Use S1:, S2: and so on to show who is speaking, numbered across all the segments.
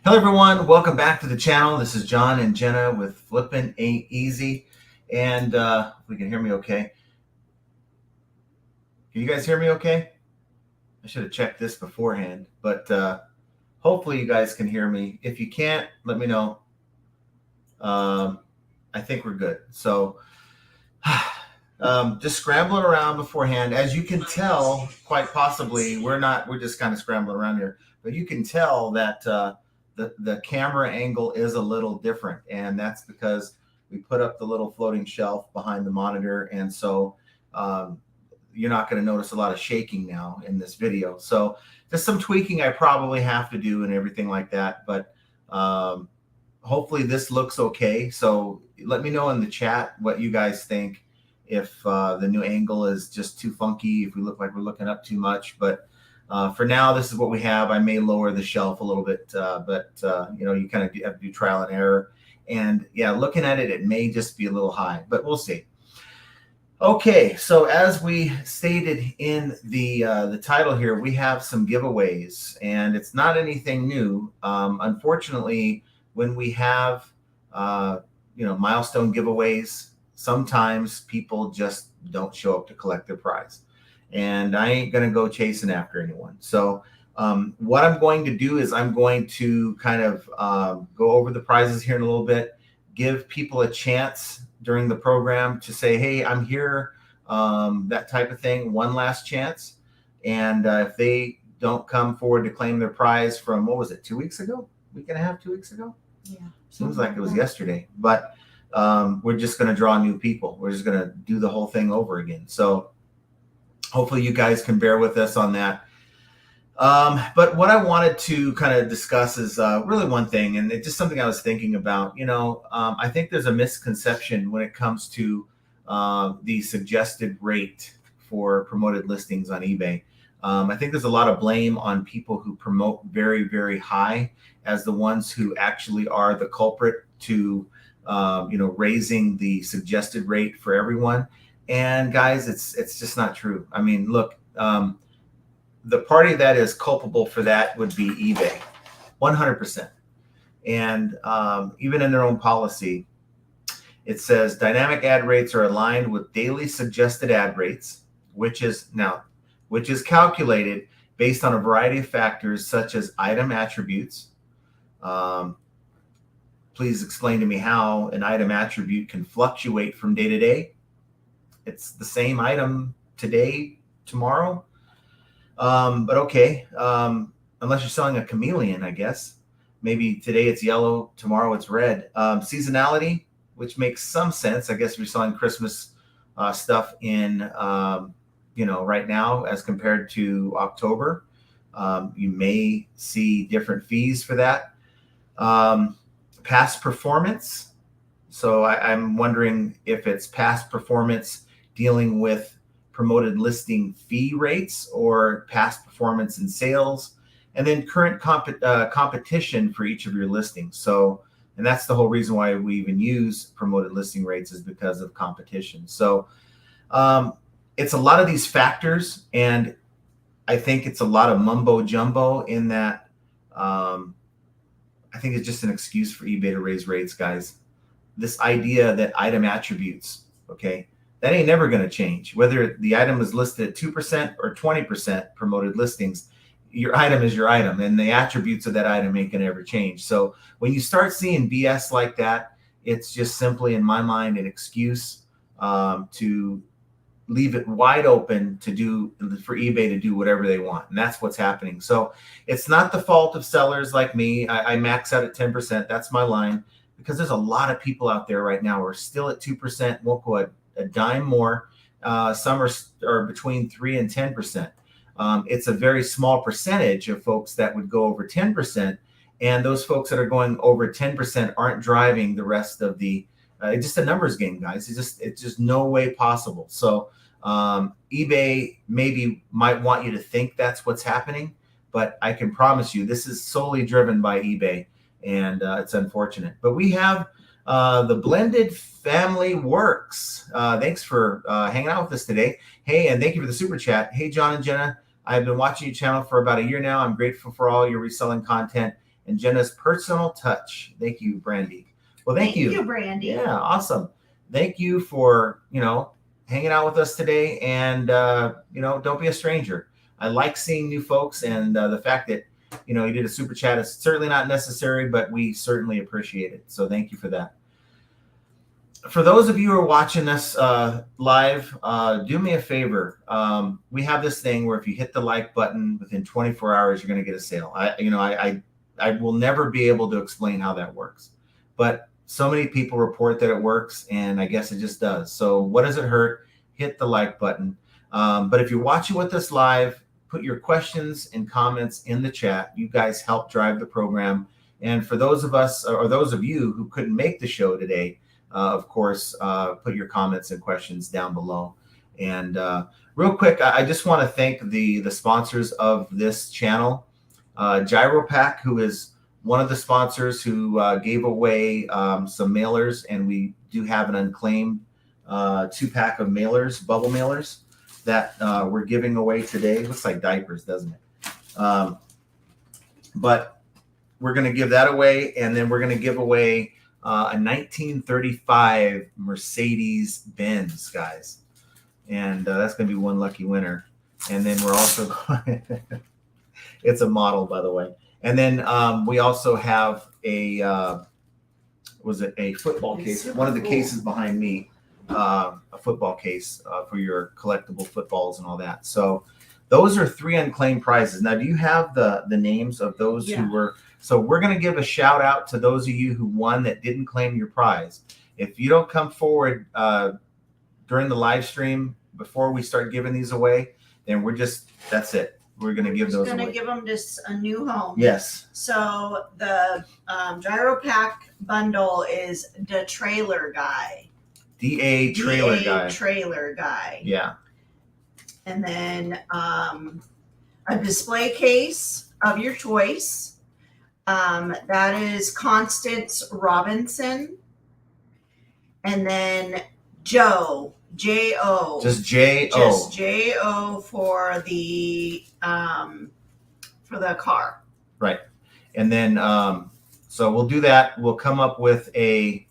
S1: Hello everyone, welcome back to the channel. This is John and Jenna with Flippin' Ain't Easy, and if we can hear me okay. Can you guys hear me okay? I should have checked this beforehand, but hopefully you guys can hear me. If you can't, let me know. I think we're good. So just scrambling around beforehand. As you can tell, quite possibly, we're just kind of scrambling around here, but you can tell that the camera angle is a little different, and that's because we put up the little floating shelf behind the monitor, and so you're not going to notice a lot of shaking now in this video. So just some tweaking I probably have to do and everything like that, but hopefully this looks okay. So let me know in the chat what you guys think, if the new angle is just too funky, if we look like we're looking up too much. But for now, this is what we have. I may lower the shelf a little bit, but you know, you kind of have to do trial and error. And yeah, looking at it, it may just be a little high, but we'll see. Okay, so as we stated in the title here, we have some giveaways, and it's not anything new. Unfortunately, when we have milestone giveaways, sometimes people just don't show up to collect their prize. And I ain't going to go chasing after anyone. So what I'm going to do is I'm going to kind of go over the prizes here in a little bit, give people a chance during the program to say, hey, I'm here, that type of thing, one last chance. And if they don't come forward to claim their prize from, what was it, 2 weeks ago? Week and a half, 2 weeks ago?
S2: Yeah.
S1: Seems like it was yesterday. But we're just going to draw new people. We're just going to do the whole thing over again. So hopefully you guys can bear with us on that. But what I wanted to kind of discuss is really one thing, and it's just something I was thinking about. You know, I think there's a misconception when it comes to the suggested rate for promoted listings on eBay. I think there's a lot of blame on people who promote very, very high as the ones who actually are the culprit to raising the suggested rate for everyone. And guys, it's just not true. I mean, look, the party that is culpable for that would be eBay, 100%. And even in their own policy, it says dynamic ad rates are aligned with daily suggested ad rates, which is calculated based on a variety of factors such as item attributes. Please explain to me how an item attribute can fluctuate from day to day. It's the same item today, tomorrow. But okay, unless you're selling a chameleon, I guess. Maybe today it's yellow, tomorrow it's red. Seasonality, which makes some sense. I guess if you're selling Christmas stuff in, right now as compared to October, you may see different fees for that. Past performance. So I'm wondering if it's past performance dealing with promoted listing fee rates or past performance in sales, and then current competition for each of your listings. So, and that's the whole reason why we even use promoted listing rates, is because of competition. So it's a lot of these factors, and I think it's a lot of mumbo jumbo in that. I think it's just an excuse for eBay to raise rates, guys. This idea that item attributes, okay, that ain't never going to change. Whether the item is listed at 2% or 20% promoted listings, your item is your item, and the attributes of that item ain't going to ever change. So when you start seeing BS like that, it's just simply, in my mind, an excuse to leave it wide open for eBay to do whatever they want. And that's what's happening. So it's not the fault of sellers like me. I max out at 10%. That's my line, because there's a lot of people out there right now who are still at 2%, won't go a dime more. Some are between 3 and 10%. It's a very small percentage of folks that would go over 10%. And those folks that are going over 10% aren't driving the rest of the, it's just a numbers game, guys. It's just no way possible. So eBay might want you to think that's what's happening, but I can promise you this is solely driven by eBay, and it's unfortunate. But we have the Blended Family Works. Thanks for hanging out with us today. Hey, and thank you for the super chat. Hey, John and Jenna, I've been watching your channel for about a year now. I'm grateful for all your reselling content and Jenna's personal touch. Thank you, Brandy. Well, thank you.
S2: Thank you, Brandy.
S1: Yeah, awesome. Thank you for, hanging out with us today. And, don't be a stranger. I like seeing new folks, and the fact that, you did a super chat is certainly not necessary, but we certainly appreciate it. So thank you for that. For those of you who are watching us live, do me a favor. We have this thing where if you hit the like button within 24 hours, you're going to get a sale. I will never be able to explain how that works, but so many people report that it works, and I guess it just does. So what does it hurt? Hit the like button. But if you're watching with us live, put your questions and comments in the chat. You guys help drive the program. And for those of us, or those of you who couldn't make the show today, of course, put your comments and questions down below. And real quick, I just want to thank the sponsors of this channel. Gyropack, who is one of the sponsors who gave away some mailers, and we do have an Unclaimed 2-pack of mailers, bubble mailers, that we're giving away today. Looks like diapers, doesn't it? But we're going to give that away, and then we're going to give away a 1935 Mercedes-Benz, guys. And that's going to be one lucky winner. And then we're also it's a model, by the way. And then we also have a football case. One of the cases behind me, a football case for your collectible footballs and all that. So those are 3 unclaimed prizes. Now, do you have the names of those who were? So we're going to give a shout out to those of you who won that didn't claim your prize. If you don't come forward during the live stream before we start giving these away, then that's it. We're going to give those away.
S2: We're going to give them just a new home.
S1: Yes.
S2: So the Gyropack bundle is the trailer guy.
S1: DA trailer guy.
S2: Trailer guy.
S1: Yeah.
S2: And then a display case of your choice. That is Constance Robinson. And then Joe. J-O.
S1: Just J-O.
S2: Just J-O for the car.
S1: Right. And then, so we'll do that. We'll come up with a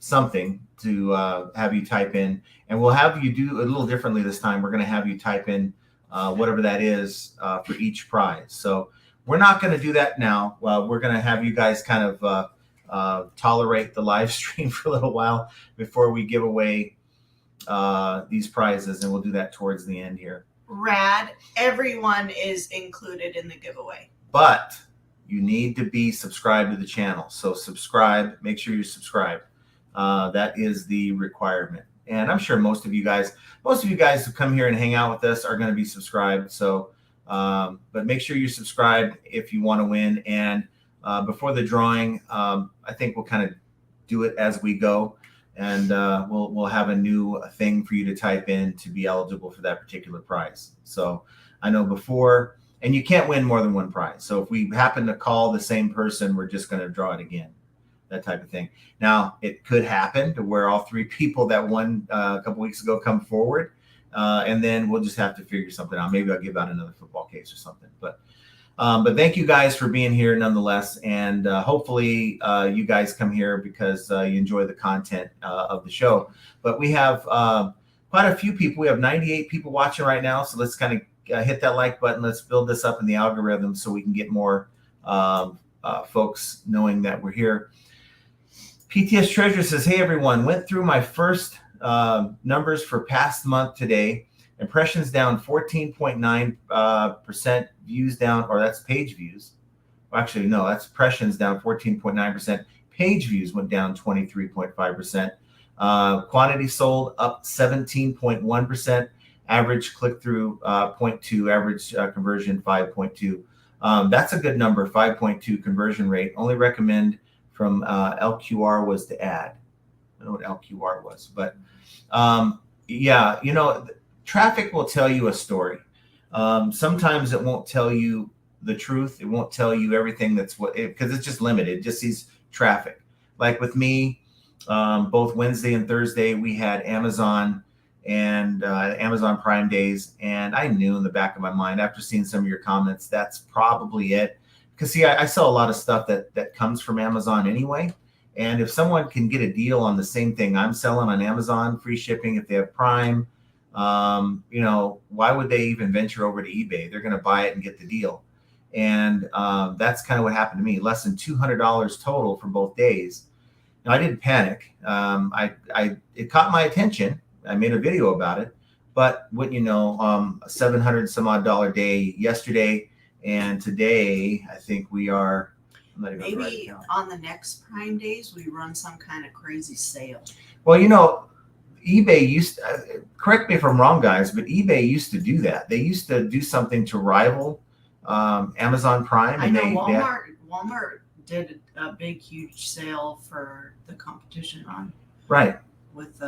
S1: something to have you type in. And we'll have you do a little differently this time. We're going to have you type in whatever that is for each prize. So we're not going to do that now. We're going to have you guys kind of tolerate the live stream for a little while before we give away these prizes, and we'll do that towards the end here.
S2: Rad. Everyone is included in the giveaway.
S1: But you need to be subscribed to the channel. So subscribe. Make sure you're subscribed. That is the requirement. And I'm sure most of you guys who come here and hang out with us are going to be subscribed. So, but make sure you're subscribed if you want to win. And before the drawing, I think we'll kind of do it as we go. And we'll have a new thing for you to type in to be eligible for that particular prize. So I know before, and you can't win more than one prize. So if we happen to call the same person, we're just going to draw it again, that type of thing. Now, it could happen to where all 3 people that won a couple weeks ago come forward, and then we'll just have to figure something out. Maybe I'll give out another football case or something. But thank you guys for being here nonetheless. And hopefully you guys come here because you enjoy the content of the show. But we have quite a few people. We have 98 people watching right now. So let's kind of hit that like button. Let's build this up in the algorithm so we can get more folks knowing that we're here. PTS Treasure says, hey, everyone, went through my first numbers for past month today. Impressions down 14.9%, views down, or that's page views. Well, actually, no, that's impressions down 14.9%. Page views went down 23.5%. Quantity sold up 17.1%. Average click-through 0.2, average conversion 5.2. That's a good number, 5.2 conversion rate. Only recommend from LQR was to add. I don't know what LQR was, but yeah, traffic will tell you a story. Sometimes it won't tell you the truth. It won't tell you everything because it's just limited. It just sees traffic. Like with me, both Wednesday and Thursday, we had Amazon and Amazon Prime days. And I knew in the back of my mind, after seeing some of your comments, that's probably it. because see, I sell a lot of stuff that comes from Amazon anyway. And if someone can get a deal on the same thing I'm selling on Amazon, free shipping if they have Prime, why would they even venture over to eBay? They're going to buy it and get the deal. And that's kind of what happened to me. Less than $200 total for both days. Now, I didn't panic. It caught my attention. I made a video about it. But wouldn't you know, a $700 some odd dollar day yesterday, and today I think we are.
S2: Maybe on the next Prime days we run some kind of crazy sale.
S1: Well, eBay used to, correct me if I'm wrong, guys, but eBay used to do that. They used to do something to rival Amazon Prime. And
S2: I know Walmart did a big, huge sale for the competition on with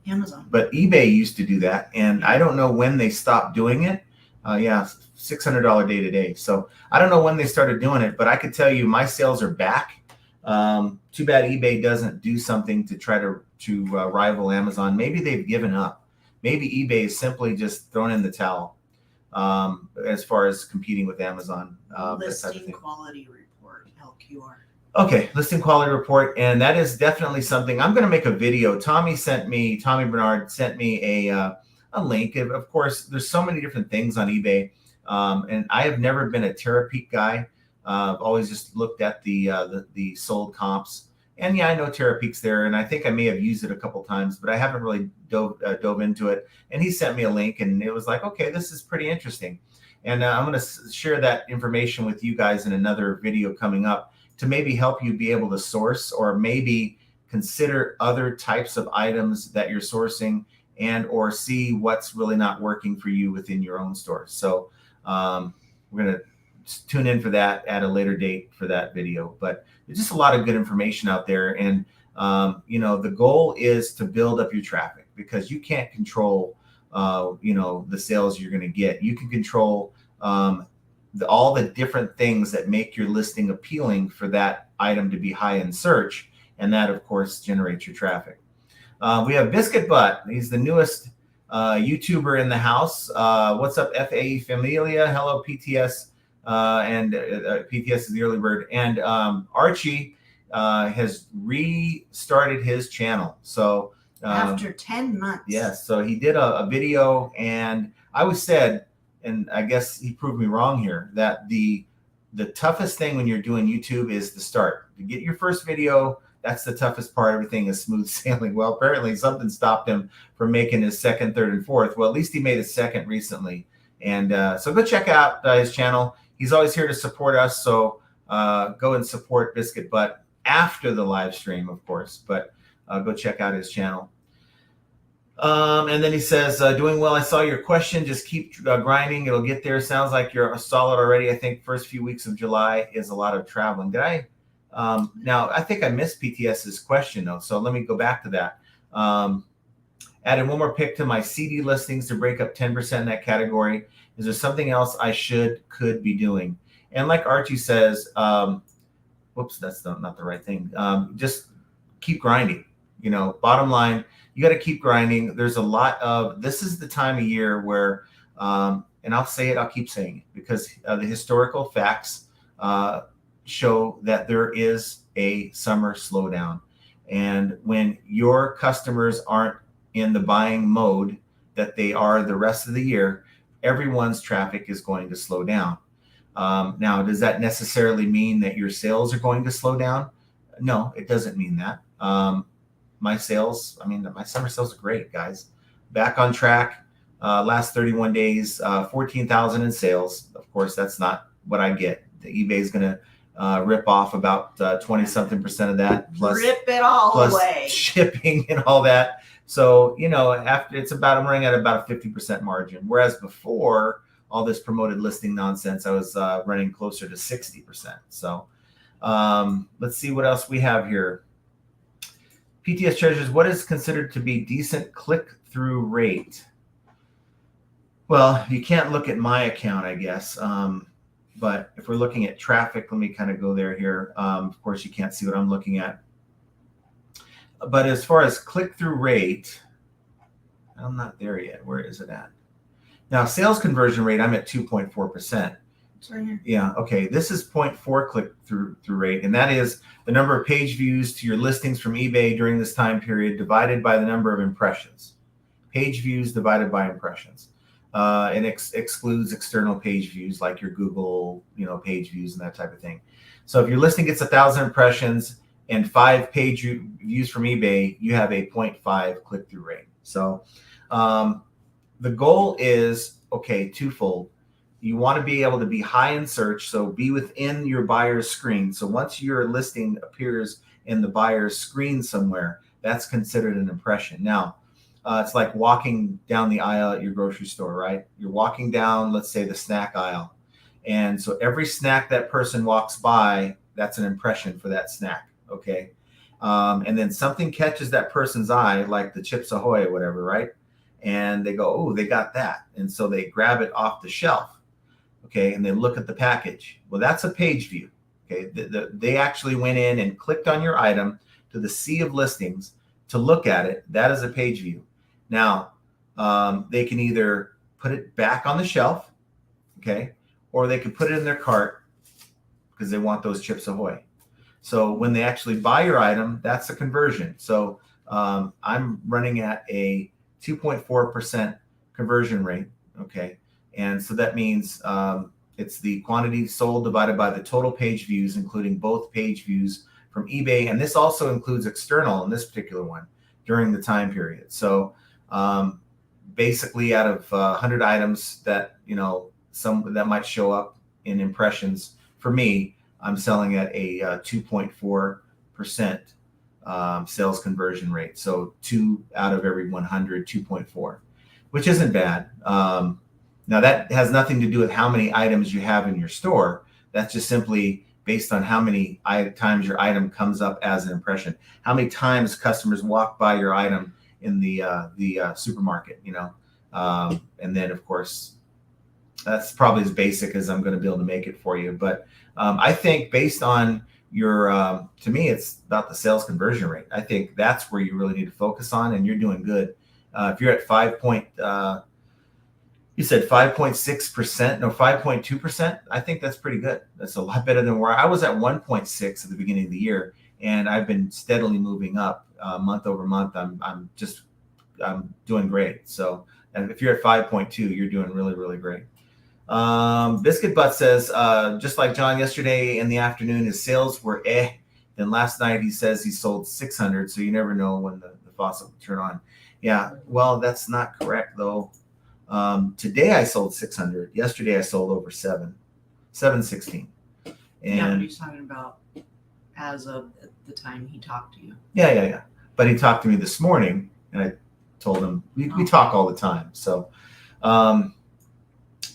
S2: Amazon.
S1: But eBay used to do that, and I don't know when they stopped doing it. $600 day to day. So I don't know when they started doing it, but I could tell you my sales are back. Too bad eBay doesn't do something to try to rival Amazon. Maybe they've given up. Maybe eBay is simply just thrown in the towel as far as competing with Amazon.
S2: Listing quality report, LQR.
S1: Okay, listing quality report, and that is definitely something I'm going to make a video. Tommy Bernard sent me a link. Of course, there's so many different things on eBay, and I have never been a Terapeak guy. I've always just looked at the sold comps, and I know Terapeak's there, and I think I may have used it a couple times, but I haven't really dove into it. And he sent me a link, and it was like, okay, this is pretty interesting, and I'm going to share that information with you guys in another video coming up to maybe help you be able to source, or maybe consider other types of items that you're sourcing, and or see what's really not working for you within your own store. So we're going to tune in for that at a later date for that video. But there's just a lot of good information out there. And, the goal is to build up your traffic, because you can't control, the sales you're going to get. You can control all the different things that make your listing appealing for that item to be high in search. And that, of course, generates your traffic. We have Biscuit Butt. He's the newest YouTuber in the house. What's up, FAE Familia? Hello, PTS. And PTS is the early bird. And Archie has restarted his channel. So
S2: after 10 months.
S1: Yes. So he did a video, and I always said, and I guess he proved me wrong here, that the toughest thing when you're doing YouTube is the start. To get your first video, that's the toughest part. Everything is smooth sailing. Well, apparently something stopped him from making his second, third, and fourth. Well, at least he made his second recently. And so go check out his channel. He's always here to support us. So go and support Biscuit Butt after the live stream, of course. But go check out his channel. And then he says, doing well. I saw your question. Just keep grinding. It'll get there. Sounds like you're solid already. I think first few weeks of July is a lot of traveling. Did I? Now, I think I missed PTS's question, though. So let me go back to that. Added one more pick to my CD listings to break up 10% in that category. Is there something else I could be doing? And like Archie says, whoops, that's not the right thing. Just keep grinding. Bottom line, you got to keep grinding. There's a lot of, this is the time of year where, and I'll keep saying it, because the historical facts show that there is a summer slowdown. And when your customers aren't in the buying mode that they are the rest of the year, everyone's traffic is going to slow down. Now, does that necessarily mean that your sales are going to slow down? No, it doesn't mean that. My summer sales are great, guys. Back on track. Last 31 days, 14,000 in sales. Of course, that's not what I get. The eBay is going to rip off about 20-something% of that.
S2: Rip it all away.
S1: Shipping and all that. So, after I'm running at about a 50% margin. Whereas before all this promoted listing nonsense, I was running closer to 60%. So let's see what else we have here. PTS Treasures, what is considered to be decent click-through rate? Well, you can't look at my account, I guess. But if we're looking at traffic, let me kind of go there here. Of course, you can't see what I'm looking at. But as far as click-through rate, I'm not there yet. Where is it at? Now, sales conversion rate, I'm at 2.4%.
S2: It's right here.
S1: Yeah, okay. This is 0.4 click-through rate, and that is the number of page views to your listings from eBay during this time period divided by the number of impressions. Page views divided by impressions. And excludes external page views like your Google, page views and that type of thing. So if your listing gets 1,000 impressions and 5 page views from eBay, you have a 0.5 click-through rate. So the goal is, twofold. You want to be able to be high in search, so be within your buyer's screen. So once your listing appears in the buyer's screen somewhere, that's considered an impression. Now, it's like walking down the aisle at your grocery store, right? You're walking down, let's say, the snack aisle. And so every snack that person walks by, that's an impression for that snack, okay? And then something catches that person's eye, like the Chips Ahoy or whatever, right? And they go, oh, they got that. And so they grab it off the shelf, okay? And they look at the package. Well, that's a page view, okay? They actually went in and clicked on your item to the sea of listings to look at it. That is a page view. Now, they can either put it back on the shelf, okay? Or they could put it in their cart because they want those Chips Ahoy. So when they actually buy your item, that's a conversion. So I'm running at a 2.4% conversion rate, okay? And so that means it's the quantity sold divided by the total page views, including both page views from eBay. And this also includes external in this particular one during the time period. So basically out of 100 items that, some that might show up in impressions, for me, I'm selling at a 2.4% sales conversion rate. So 2 out of every 100, 2.4, which isn't bad. Now that has nothing to do with how many items you have in your store. That's just simply based on how many times your item comes up as an impression, how many times customers walk by your item in the supermarket, and then of course, that's probably as basic as I'm going to be able to make it for you. But I think based on your, to me, it's about the sales conversion rate. I think that's where you really need to focus on, and you're doing good. If you're at 5.6%, no, 5.2%, I think that's pretty good. That's a lot better than where I was at 1.6 at the beginning of the year. And I've been steadily moving up month over month. I'm doing great. So, and if you're at 5.2, you're doing really, really great. Biscuit Butt says, just like John yesterday in the afternoon, his sales were Then last night he says he sold 600. So you never know when the faucet will turn on. Yeah, well, that's not correct though. Today I sold 600. Yesterday I sold over 716. And
S2: yeah, but he's talking about as of the time he talked to you.
S1: Yeah. But he talked to me this morning, and I told him we talk all the time. So, and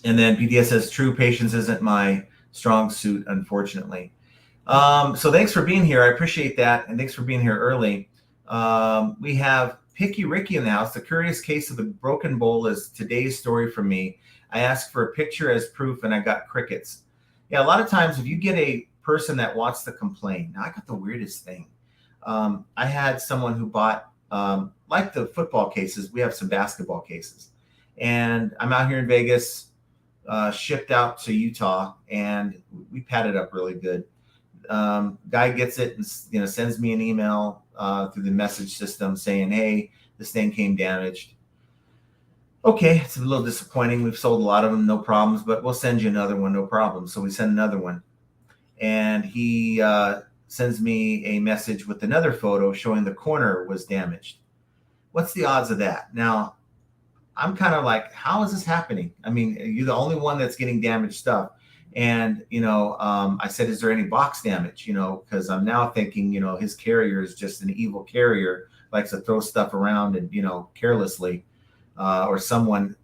S1: then PDS says, true patience isn't my strong suit, unfortunately. So thanks for being here. I appreciate that. And thanks for being here early. We have Picky Ricky in the house. The curious case of the broken bowl is today's story from me. I asked for a picture as proof and I got crickets. Yeah, a lot of times if you get a person that wants to complain, now I got the weirdest thing. I had someone who bought, like the football cases, we have some basketball cases. And I'm out here in Vegas, shipped out to Utah, and we padded up really good. Guy gets it and sends me an email through the message system saying, hey, this thing came damaged. Okay, it's a little disappointing. We've sold a lot of them, no problems, but we'll send you another one, no problem. So we send another one. And he sends me a message with another photo showing the corner was damaged. What's the odds of that? Now, I'm kind of like, how is this happening? I mean, you're the only one that's getting damaged stuff. And, I said, is there any box damage? Because I'm now thinking, his carrier is just an evil carrier, likes to throw stuff around and, carelessly, or someone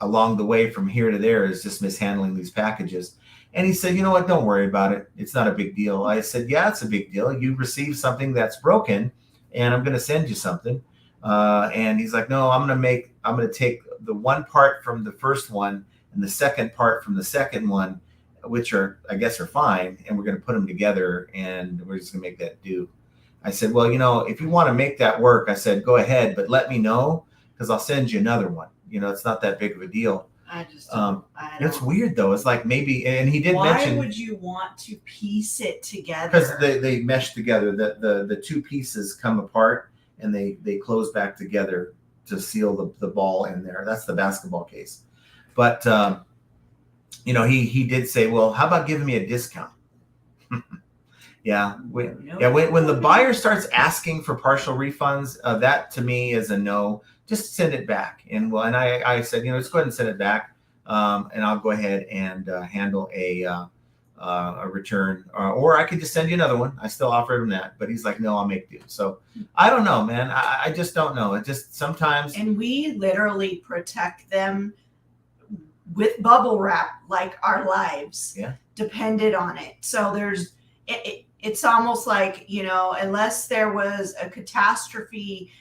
S1: along the way from here to there is just mishandling these packages. And he said, you know what? Don't worry about it. It's not a big deal. I said, yeah, it's a big deal. You received something that's broken and I'm going to send you something. And he's like, no, I'm going to take the one part from the first one and the second part from the second one, which are fine. And we're going to put them together and we're just going to make that do. I said, well, if you want to make that work, I said, go ahead, but let me know because I'll send you another one. It's not that big of a deal.
S2: I just
S1: it's weird though. It's like maybe, and he did mention.
S2: Why would you want to piece it together?
S1: Because they mesh together. The two pieces come apart and they close back together to seal the ball in there. That's the basketball case. But he did say, well, how about giving me a discount? Yeah. When the buyer starts asking for partial refunds, that to me is a no. Just send it back. And I said, let's go ahead and send it back, and I'll go ahead and handle a return, or I could just send you another one. I still offered him that, but he's like, no, I'll make do. So I don't know, man. I just don't know. It just sometimes.
S2: And we literally protect them with bubble wrap like our lives depended on it. So it's almost like, unless there was a catastrophe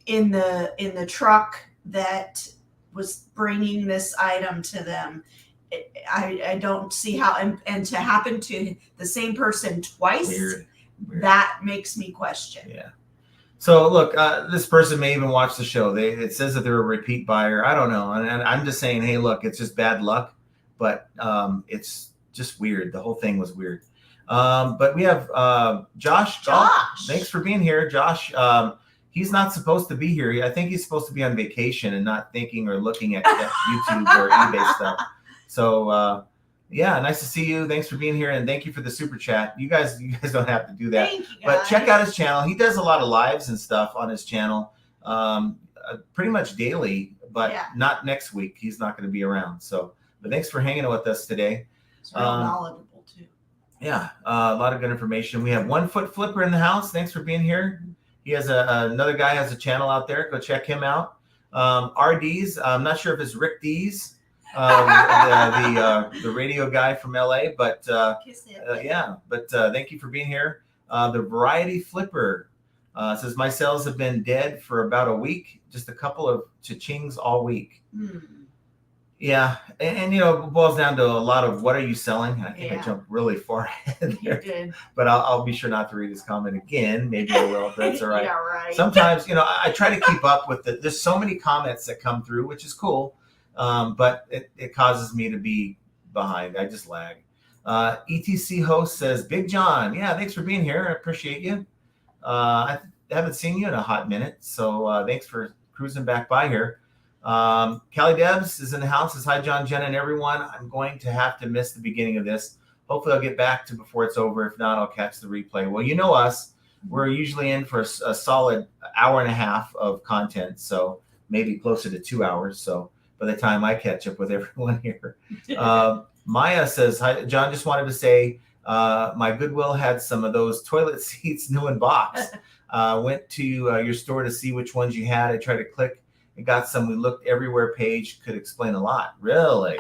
S2: in the truck that was bringing this item to them, I don't see how, and to happen to the same person twice, Weird. That makes me question.
S1: Yeah. So look, this person may even watch the show. It says that they're a repeat buyer. I don't know. And I'm just saying, hey, look, it's just bad luck, but it's just weird. The whole thing was weird. But we have Josh. Thanks for being here, Josh. He's not supposed to be here. I think he's supposed to be on vacation and not thinking or looking at YouTube or eBay stuff. So nice to see you. Thanks for being here, and thank you for the super chat. You guys don't have to do that.
S2: Thank you,
S1: but check out his channel. He does a lot of lives and stuff on his channel, pretty much daily. But not next week. He's not going to be around. So, but thanks for hanging with us today.
S2: It's real knowledgeable too.
S1: Yeah, a lot of good information. We have 1 Foot Flipper in the house. Thanks for being here. He has another guy has a channel out there. Go check him out. RD's. I'm not sure if it's Rick D's. The radio guy from LA, but thank you for being here. The Variety Flipper says my sales have been dead for about a week, just a couple of cha-chings all week. Yeah, and it boils down to a lot of what are you selling? I think I jumped really far ahead there. You did. But I'll be sure not to read his comment again. Maybe I will, if that's all right.
S2: Yeah, right.
S1: Sometimes, I try to keep up with it. There's so many comments that come through, which is cool. But it causes me to be behind. I just lag. ETC host says, Big John, thanks for being here. I appreciate you. I haven't seen you in a hot minute, so thanks for cruising back by here. Callie Debs is in the house. Says, hi, John, Jen, and everyone. I'm going to have to miss the beginning of this. Hopefully I'll get back to before it's over. If not, I'll catch the replay. Well, you know us. We're usually in for a solid hour and a half of content, so maybe closer to 2 hours. So by the time I catch up with everyone here. Maya says, hi, John, just wanted to say my Goodwill had some of those toilet seats new in box. Went to your store to see which ones you had. I tried to click and got some. We looked everywhere page could explain a lot. Really?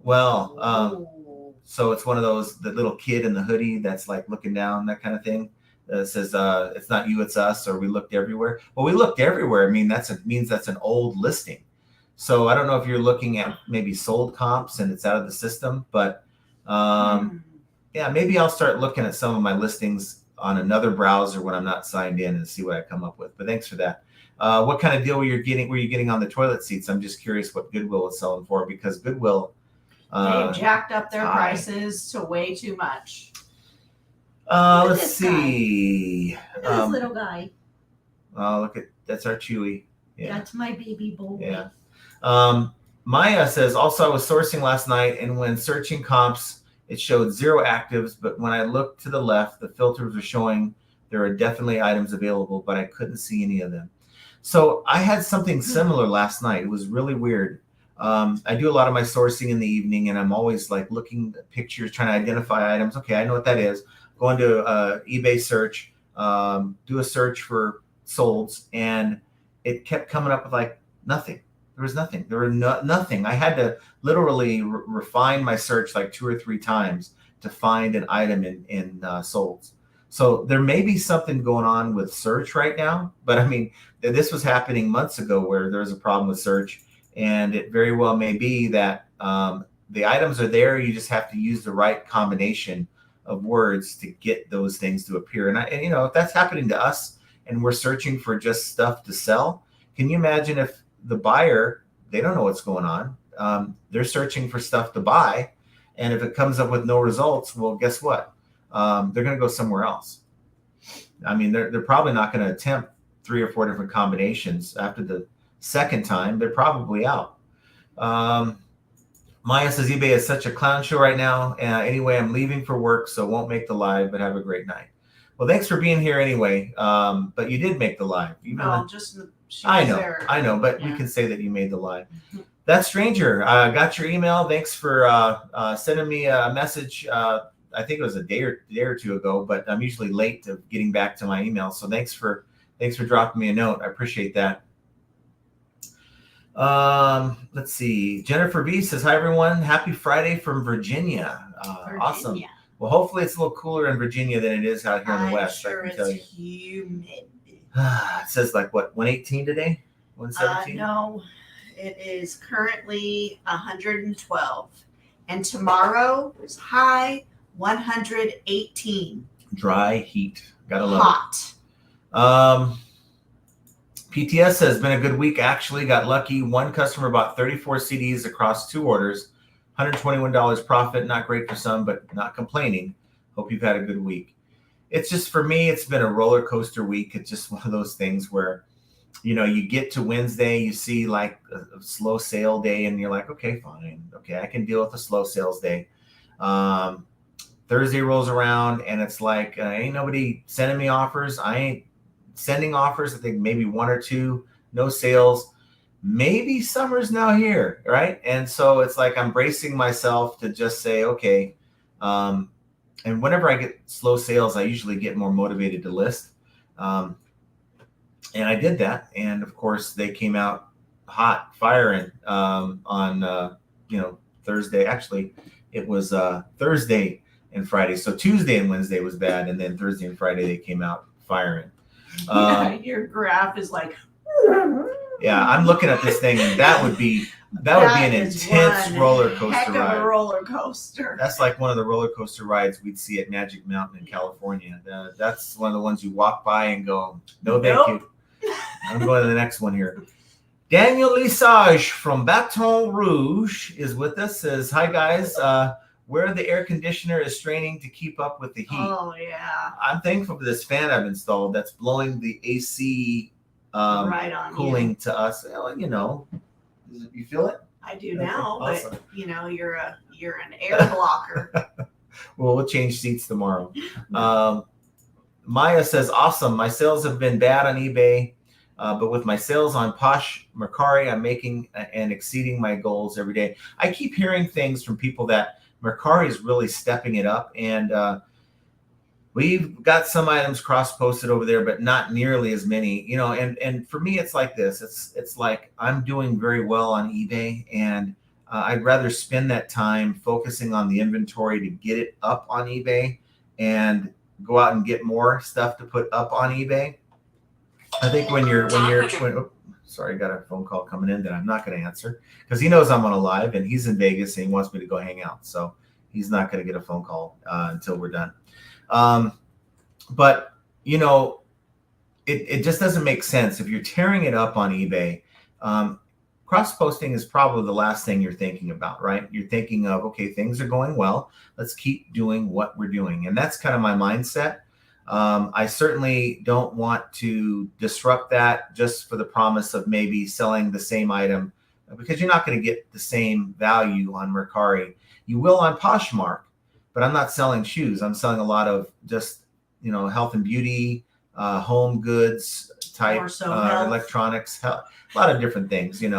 S1: Well, so it's one of those, the little kid in the hoodie that's like looking down, that kind of thing. Says it's not you, it's us, or we looked everywhere. Well, we looked everywhere. I mean, means that's an old listing. So I don't know if you're looking at maybe sold comps and it's out of the system, but maybe I'll start looking at some of my listings on another browser when I'm not signed in and see what I come up with. But thanks for that. What kind of deal were you getting on the toilet seats? I'm just curious what Goodwill is selling for, because Goodwill
S2: they've jacked up their prices to way too much.
S1: Let's see.
S3: Look at this little guy.
S1: Oh, that's our Chewy. Yeah.
S3: That's my baby boy.
S1: Yeah. Maya says, also I was sourcing last night, and when searching comps, it showed 0 actives, but when I looked to the left, the filters were showing there are definitely items available, but I couldn't see any of them. So I had something similar last night. It was really weird. I do a lot of my sourcing in the evening, and I'm always like looking at pictures, trying to identify items. Okay, I know what that is. Go into eBay search, do a search for solds, and it kept coming up with like nothing. There was nothing. There were nothing. I had to literally refine my search like 2 or 3 times to find an item in solds. So there may be something going on with search right now, but I mean, this was happening months ago where there was a problem with search, and it very well may be that the items are there. You just have to use the right combination of words to get those things to appear. And if that's happening to us and we're searching for just stuff to sell, can you imagine if the buyer They don't know what's going on. They're searching for stuff to buy. And if it comes up with no results, well, guess what? They're going to go somewhere else. I mean, they're probably not going to attempt 3 or 4 different combinations. After the second time, they're probably out. Maya says eBay is such a clown show right now. Anyway, I'm leaving for work, so won't make the live, but have a great night. Well, thanks for being here anyway. But you did make the live. I know, but we can say that you made the live. That stranger, got your email. Thanks for sending me a message. I think it was a day or two ago, but I'm usually late to getting back to my email. So thanks for dropping me a note. I appreciate that. Let's see. Jennifer V says, hi everyone. Happy Friday from Virginia. Awesome. Well, hopefully it's a little cooler in Virginia than it is out here in the West.
S2: Sure,
S1: I can tell you.
S2: Humid.
S1: It says like what, 118 today? 117?
S2: No, it is currently 112. And tomorrow is high 118.
S1: Dry heat. Gotta love it. PTS has been a good week. Actually, got lucky. One customer bought 34 CDs across 2 orders. $121 profit. Not great for some, but not complaining. Hope you've had a good week. It's just, for me, it's been a roller coaster week. It's just one of those things where, you get to Wednesday, you see like a slow sale day, and you're like, okay, fine. Okay, I can deal with a slow sales day. Thursday rolls around, and it's like, ain't nobody sending me offers. I ain't sending offers. I think maybe 1 or 2, no sales. Maybe summer's now here, right? And so it's like I'm bracing myself to just say, okay. And whenever I get slow sales, I usually get more motivated to list. And I did that. And of course, they came out hot, firing on Thursday. Actually, it was Thursday and Friday. So Tuesday and Wednesday was bad. And then Thursday and Friday, they came out firing.
S2: Your graph is like...
S1: Yeah, I'm looking at this thing, and that would be an intense roller coaster
S2: heck
S1: ride.
S2: of a roller coaster.
S1: That's like one of the roller coaster rides we'd see at Magic Mountain in California. That's one of the ones you walk by and go, no, thank you. I'm going to the next one here. Daniel Lisage from Baton Rouge is with us. Says, hi guys. Where the air conditioner is straining to keep up with the heat.
S2: Oh yeah.
S1: I'm thankful for this fan I've installed that's blowing the AC
S2: right on
S1: cooling to us. Well, you feel it?
S2: I do now,
S1: awesome.
S2: But you're an air blocker.
S1: Well, we'll change seats tomorrow. Maya says, awesome. My sales have been bad on eBay, but with my sales on Posh Mercari, I'm making and exceeding my goals every day. I keep hearing things from people that Mercari is really stepping it up, and we've got some items cross-posted over there, but not nearly as many, and for me, it's like this. It's like I'm doing very well on eBay, and I'd rather spend that time focusing on the inventory to get it up on eBay and go out and get more stuff to put up on eBay. I think sorry, I got a phone call coming in that I'm not going to answer because he knows I'm on a live and he's in Vegas and he wants me to go hang out. So he's not going to get a phone call until we're done. But it just doesn't make sense if you're tearing it up on eBay. Cross-posting is probably the last thing you're thinking about, right? You're thinking of, okay, things are going well. Let's keep doing what we're doing. And that's kind of my mindset. I certainly don't want to disrupt that just for the promise of maybe selling the same item, because you're not going to get the same value on Mercari. You will on Poshmark, but I'm not selling shoes. I'm selling a lot of just, health and beauty, home goods type, electronics, a lot of different things, You're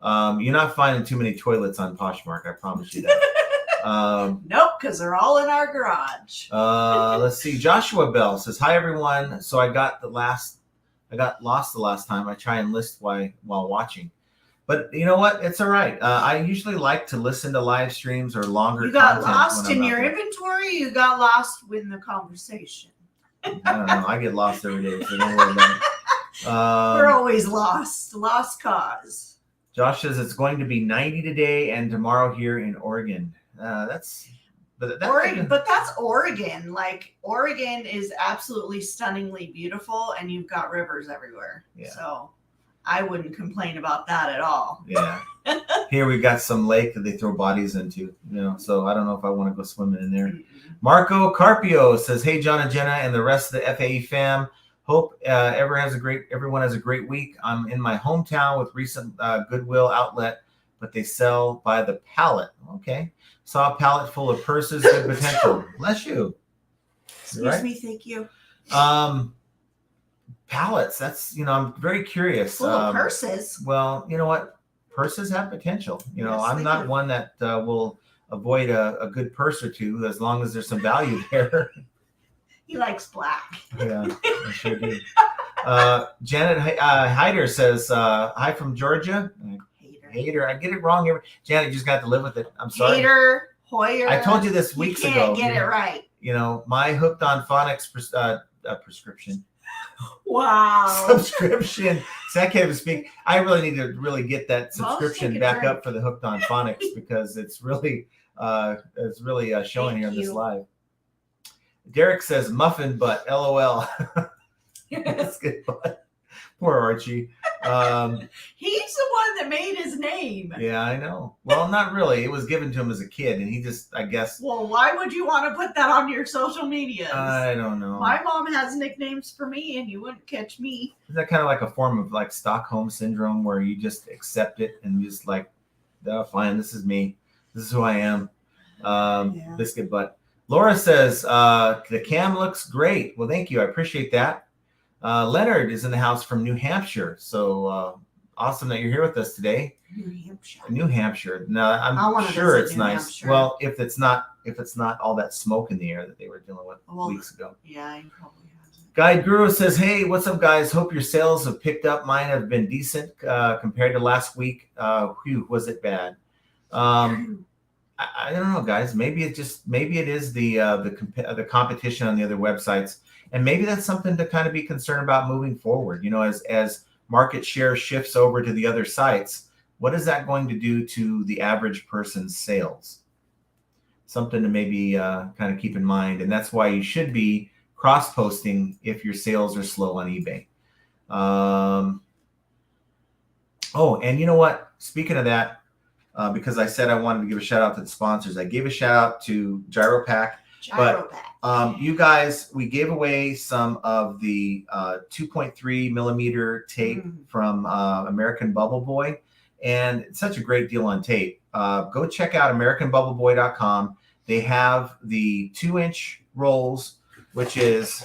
S1: not finding too many toilets on Poshmark. I promise you that.
S2: Nope, because they're all in our garage.
S1: Let's see. Joshua Bell says, hi everyone. So I got lost the last time. I try and list while watching. But you know what? It's all right. I usually like to listen to live streams or longer.
S2: You got lost in your inventory. You got lost in the conversation.
S1: I don't know. I get lost every day, so don't worry about it.
S2: We're always lost. Lost cause.
S1: Josh says it's going to be 90 today and tomorrow here in Oregon. That's
S2: Oregon, but that's Oregon. Like Oregon is absolutely stunningly beautiful, and you've got rivers everywhere.
S1: Yeah.
S2: So I wouldn't complain about that at all.
S1: Yeah. Here we got some lake that they throw bodies into, so I don't know if I want to go swimming in there. Marco Carpio says, hey, John and Jenna and the rest of the FAE fam. Hope everyone has a great week. I'm in my hometown with recent Goodwill outlet, but they sell by the pallet. Okay. Saw a pallet full of purses. Good potential. Bless you.
S2: Excuse me. Thank you.
S1: Pallets. That's, I'm very curious.
S2: Full of purses.
S1: Well, you know what? Purses have potential.
S2: Yes,
S1: I'm not one that will avoid a good purse or two as long as there's some value there.
S2: He likes black.
S1: Yeah, I sure do. Janet Hyder says, hi from Georgia. Hater. I get it wrong. Janet, you just got to live with it. I'm sorry.
S2: Hater, Hoyer.
S1: I told you this weeks ago.
S2: You can't get it right.
S1: My Hooked on Phonics prescription.
S2: Wow.
S1: Subscription. So I can't even speak. I really need to really get that subscription back up for the Hooked on Phonics because it's really showing here on this live. Derek says muffin butt. LOL. That's good. Poor Archie.
S2: He's the one that made his name.
S1: Yeah, I know. Well, not really. It was given to him as a kid, and he just, I guess.
S2: Well, why would you want to put that on your social media?
S1: I don't know.
S2: My mom has nicknames for me, and you wouldn't catch me.
S1: Is that kind of like a form of like Stockholm syndrome where you just accept it and just like, oh, fine, this is me. This is who I am. Biscuit butt. Laura says, the cam looks great. Well, thank you. I appreciate that. Leonard is in the house from New Hampshire. So awesome that you're here with us today. New Hampshire. Now, I'm sure it's nice. Hampshire. Well, if it's not all that smoke in the air that they were dealing with weeks ago.
S2: Yeah, he probably has.
S1: Guide Guru says, hey, what's up, guys? Hope your sales have picked up. Mine have been decent compared to last week. Was it bad? I don't know, guys. Maybe it is the competition on the other websites, and maybe that's something to kind of be concerned about moving forward. As market share shifts over to the other sites, what is that going to do to the average person's sales? Something to maybe kind of keep in mind, and that's why you should be cross-posting if your sales are slow on eBay. And you know what? Speaking of that. Because I said I wanted to give a shout out to the sponsors. I gave a shout out to GyroPack. But you guys, we gave away some of the 2.3 millimeter tape from American Bubble Boy. And it's such a great deal on tape. Go check out AmericanBubbleBoy.com. They have the 2-inch rolls, which is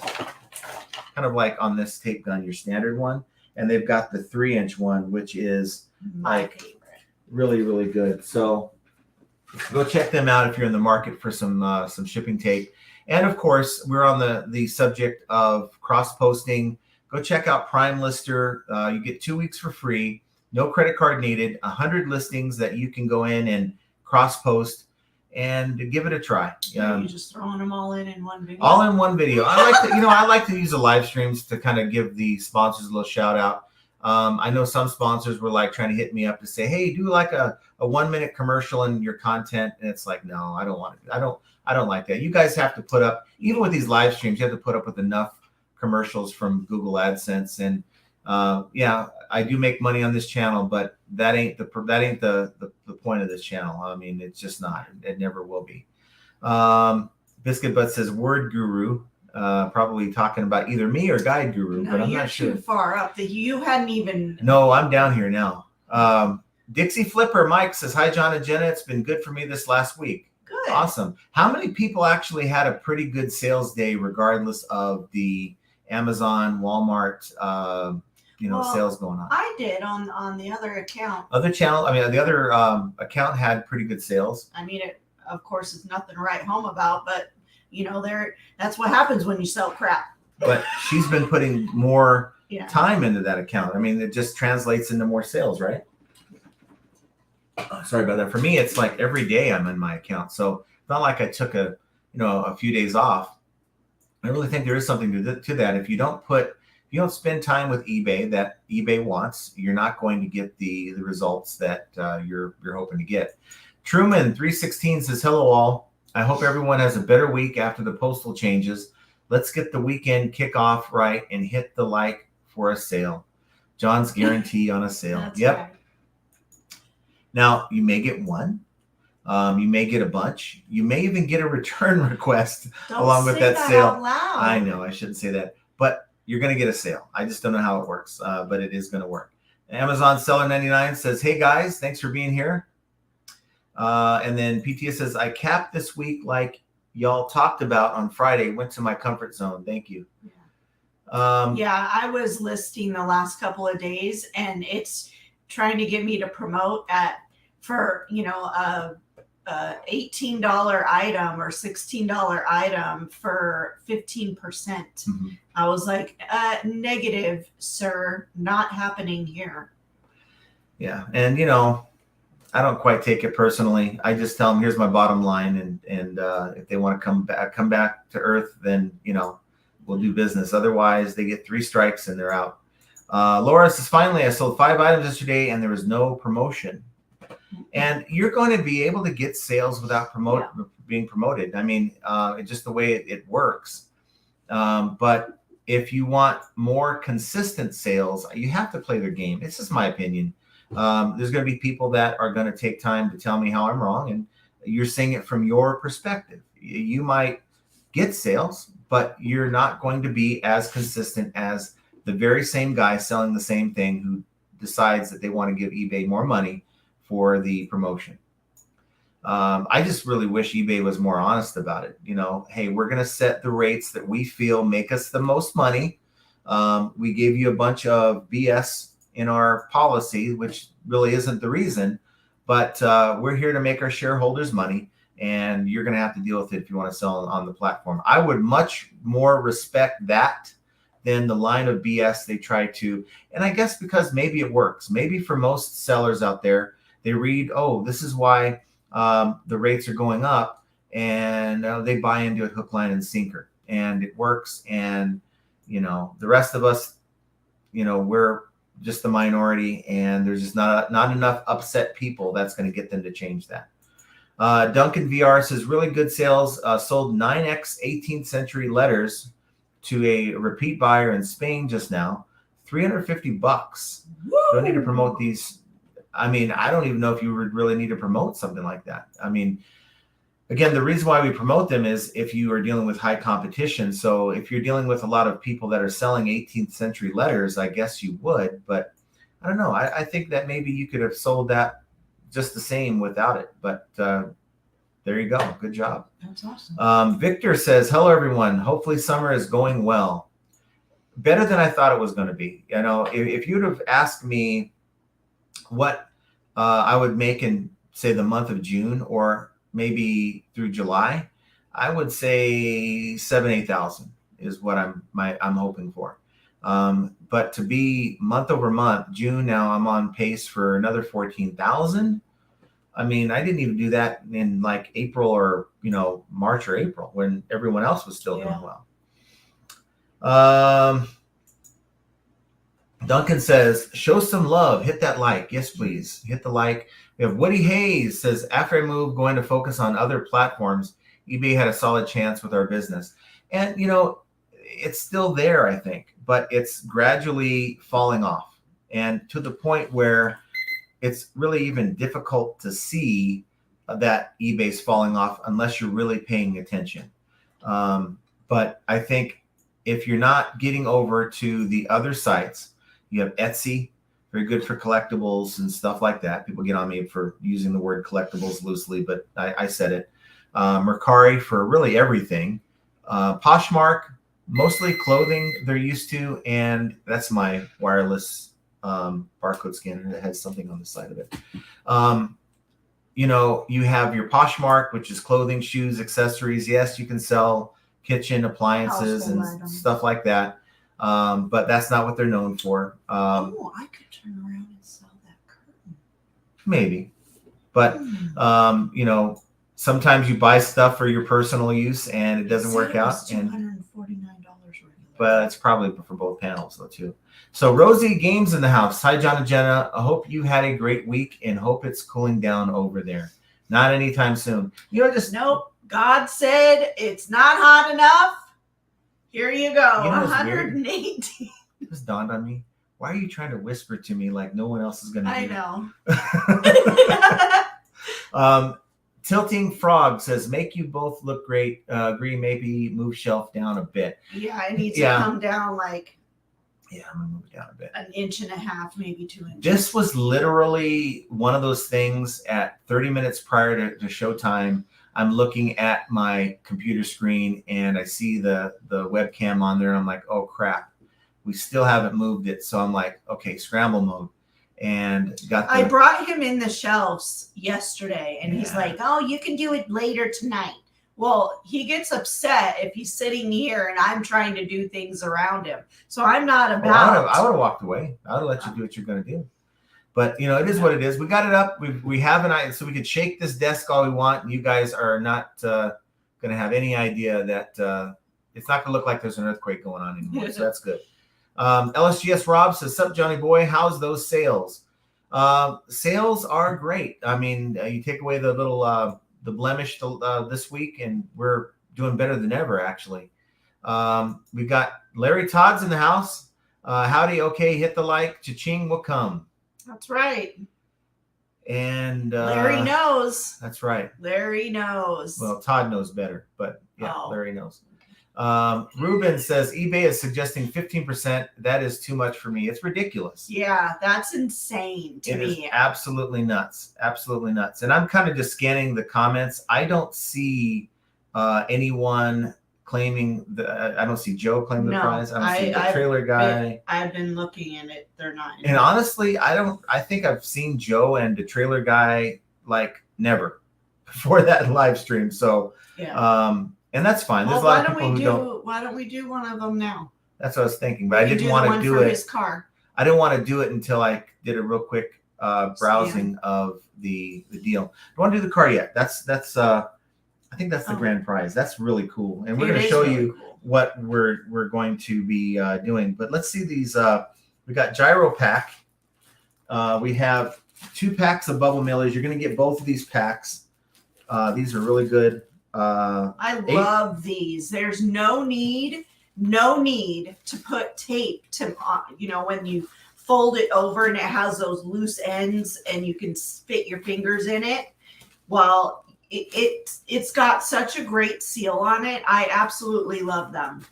S1: kind of like on this tape gun, your standard one. And they've got the 3-inch one, which is favorite. Really, really good. So go check them out if you're in the market for some shipping tape. And of course, we're on the subject of cross-posting. Go check out Prime Lister. You get 2 weeks for free. No credit card needed. 100 listings that you can go in and cross-post and give it a try.
S2: You're just throwing them all in one video.
S1: All in one video. I like to use the live streams to kind of give the sponsors a little shout out. I know some sponsors were like trying to hit me up to say, hey, do like a 1-minute commercial in your content. And it's like, no, I don't want it. I don't like that. You guys have to put up, even with these live streams, you have to put up with enough commercials from Google AdSense. And I do make money on this channel, but that ain't the point of this channel. I mean, it's just not. It never will be. Biscuit Butt says word guru. Probably talking about either me or Guide Guru, but I'm not sure.
S2: You're too far up that you hadn't even.
S1: No, I'm down here now. Dixie Flipper Mike says, hi, John and Jenna. It's been good for me this last week.
S2: Good.
S1: Awesome. How many people actually had a pretty good sales day, regardless of the Amazon, Walmart, sales going on?
S2: I did on the other account.
S1: The other account had pretty good sales.
S2: I mean, of course, it's nothing to write home about, but that's what happens when you sell crap.
S1: But she's been putting more time into that account. I mean, it just translates into more sales, right? Sorry about that. For me, it's like every day I'm in my account. So it's not like I took a few days off. I really think there is something to that. If you don't spend time with eBay that eBay wants, you're not going to get the results that you're hoping to get. Truman 316 says, hello all. I hope everyone has a better week after the postal changes. Let's get the weekend kickoff right and hit the like for a sale. John's guarantee on a sale.
S3: That's
S1: Yep.
S3: right.
S1: Now, you may get one. You may get a bunch. You may even get a return request
S2: Don't
S1: along with
S2: say
S1: that sale.
S2: out loud.
S1: I know, I shouldn't say that. But you're going to get a sale. I just don't know how it works, but it is going to work. Amazon Seller 99 says, hey, guys, thanks for being here. And then PTA says, I capped this week like y'all talked about on Friday. Went to my comfort zone. Thank you.
S2: Yeah, I was listing the last couple of days, and it's trying to get me to promote for a $18 item or $16 item for 15%.
S1: Mm-hmm.
S2: I was like, negative, sir, not happening here.
S1: Yeah, and I don't quite take it personally. I just tell them, here's my bottom line, and if they want to come back to earth, then we'll do business. Otherwise, they get 3 strikes and they're out. Laura says, finally, I sold 5 items yesterday and there was no promotion. And you're going to be able to get sales without being promoted. I mean, it's just the way it works. But if you want more consistent sales, you have to play their game. It's just my opinion. There's going to be people that are going to take time to tell me how I'm wrong, and you're seeing it from your perspective. You might get sales, but you're not going to be as consistent as the very same guy selling the same thing who decides that they want to give eBay more money for the promotion. I just really wish eBay was more honest about it. Hey, we're going to set the rates that we feel make us the most money. We gave you a bunch of BS in our policy, which really isn't the reason, but we're here to make our shareholders money, and you're going to have to deal with it if you want to sell on the platform. I would much more respect that than the line of BS they try to. And I guess because maybe it works. Maybe for most sellers out there, they read, oh, this is why the rates are going up, and they buy into it hook, line, and sinker, and it works. And the rest of us, we're just the minority, and there's just not enough upset people that's going to get them to change that. Duncan VR says, really good sales. Sold 9x 18th century letters to a repeat buyer in Spain just now. $350.
S2: Woo!
S1: Don't need to promote these. I mean, I don't even know if you would really need to promote something like that. I mean, again, the reason why we promote them is if you are dealing with high competition. So if you're dealing with a lot of people that are selling 18th century letters, I guess you would. But I don't know. I think that maybe you could have sold that just the same without it. But there you go. Good job.
S2: That's awesome.
S1: Victor says, hello, everyone. Hopefully summer is going well. Better than I thought it was going to be. If you'd have asked me what I would make in, say, the month of June or maybe through July, I would say 7,000-8,000 is what I'm hoping for. But to be month over month, June now I'm on pace for another 14,000. I mean, I didn't even do that in like April or March or April when everyone else was still doing well. Duncan says, show some love. Hit that like. Yes, please. Hit the like. We have Woody Hayes says, after I moved, going to focus on other platforms, eBay had a solid chance with our business. And, it's still there, I think, but it's gradually falling off. And to the point where it's really even difficult to see that eBay's falling off unless you're really paying attention. But I think if you're not getting over to the other sites, you have Etsy, very good for collectibles and stuff like that. People get on me for using the word collectibles loosely, but I said it. Mercari for really everything. Poshmark, mostly clothing they're used to, and that's my wireless barcode scanner that has something on the side of it. You have your Poshmark, which is clothing, shoes, accessories. Yes, you can sell kitchen appliances
S2: Household
S1: and
S2: items.
S1: stuff like that. But that's not what they're known for.
S2: I could turn around and sell that curtain.
S1: Maybe. But, sometimes you buy stuff for your personal use and it doesn't work out.
S2: $249
S1: But it's probably for both panels though too. So Rosie Games in the house. Hi, John and Jenna. I hope you had a great week and hope it's cooling down over there. Not anytime soon.
S2: Nope. God said it's not hot enough. Here you go.
S1: What's weird?
S2: 118.
S1: It just dawned on me. Why are you trying to whisper to me like no one else is going to
S2: I
S1: know?
S2: know.
S1: Tilting Frog says, make you both look great. Agree, maybe move shelf down a bit.
S2: Yeah, it needs to come down like
S1: I'm going to move it down a bit.
S2: 1.5 inches, maybe 2 inches.
S1: This was literally one of those things at 30 minutes prior to showtime. I'm looking at my computer screen and I see the webcam on there. And I'm like, oh, crap. We still haven't moved it. So I'm like, okay, scramble mode. And I
S2: brought him in the shelves yesterday and he's like, oh, you can do it later tonight. Well, he gets upset if he's sitting here and I'm trying to do things around him. So I'm not about.
S1: I would have walked away. I would have let you do what you're going to do. But, it is what it is. We got it up. We have an idea. So we could shake this desk all we want. And you guys are not going to have any idea that it's not going to look like there's an earthquake going on anymore. So that's good. LSGS Rob says, sup, Johnny boy, how's those sales? Sales are great. I mean, you take away the little the blemish this week and we're doing better than ever, actually. We got Larry Todd's in the house. Howdy, okay, hit the like, cha-ching will come.
S2: That's right.
S1: And
S2: Larry knows.
S1: That's right.
S2: Larry knows.
S1: Well, Todd knows better, but Larry knows. Ruben says eBay is suggesting 15%. That is too much for me. It's ridiculous.
S2: Yeah, that's insane to me.
S1: It is absolutely nuts. Absolutely nuts. And I'm kind of just scanning the comments. I don't see anyone claiming I don't see Joe claiming the prize. I don't see the trailer guy.
S2: I've been looking at it. They're not.
S1: And honestly, I think I've seen Joe and the trailer guy like never before that live stream. So and that's fine. There's a lot of people who don't.
S2: Why don't we do one of them now?
S1: That's what I was thinking, but I didn't want to do it.
S2: His car.
S1: I didn't want to do it until I did a real quick browsing of the deal. Don't want to do the car yet. That's I think that's the grand prize. That's really cool, and we're going to show you what we're going to be doing. But let's see these. We got gyro pack. We have 2 packs of bubble mailers. You're going to get both of these packs. These are really good.
S2: I love these. There's no need to put tape to, when you fold it over and it has those loose ends and you can fit your fingers in it. Well, it's got such a great seal on it. I absolutely love them.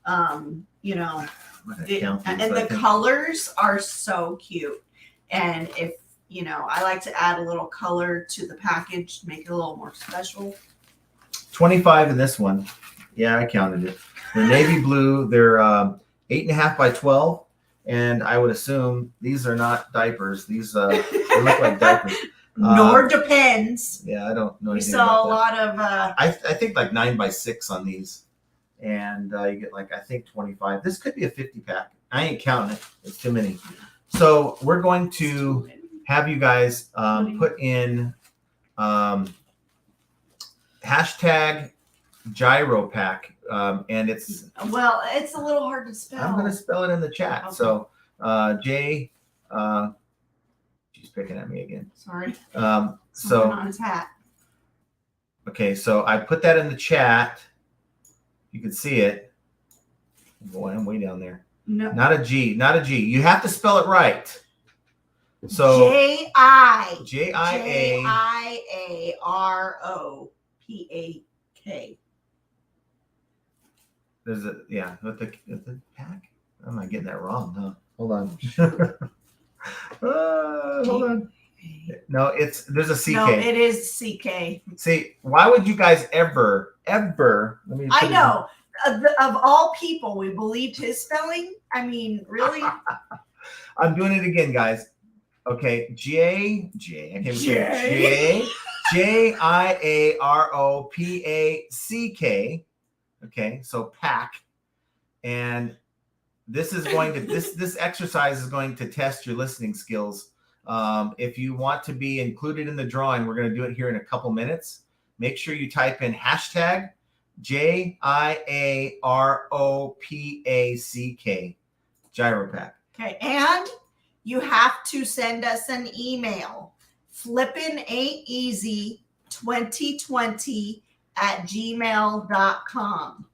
S2: And the colors are so cute. And if, I like to add a little color to the package to make it a little more special.
S1: 25 in this one. Yeah, I counted it. They're navy blue. They're 8.5 by 12. And I would assume these are not diapers. These they look like diapers.
S2: Nor depends.
S1: Yeah, I don't know.
S2: We saw a lot of.
S1: I think like 9 by 6 on these, and you get like I think 25. This could be a 50 pack. I ain't counting it. It's too many. So we're going to have you guys put in hashtag gyro pack, and it's
S2: a little hard to spell.
S1: I'm going to spell it in the chat. Okay. So J. She's picking at me again.
S2: Sorry.
S1: So
S2: on his hat.
S1: Okay, so I put that in the chat. You can see it. Boy, I'm way down there.
S2: No.
S1: Not a G. Not a G. You have to spell it right. So
S2: Jiaropak.
S1: There's a with the pack. I'm not getting that wrong, huh? Hold on. Hold on. No, there's a CK.
S2: No, it is CK.
S1: See, why would you guys ever?
S2: I know. Of all people, we believed his spelling. I mean, really?
S1: I'm doing it again, guys. Okay, I can't Jiaropak. Okay, so pack, and this is going to this exercise is going to test your listening skills. If you want to be included in the drawing, we're going to do it here in a couple minutes. Make sure you type in hashtag JIAROPACK, gyropack.
S2: Okay, and you have to send us an email, flippinainteasy2020@gmail.com.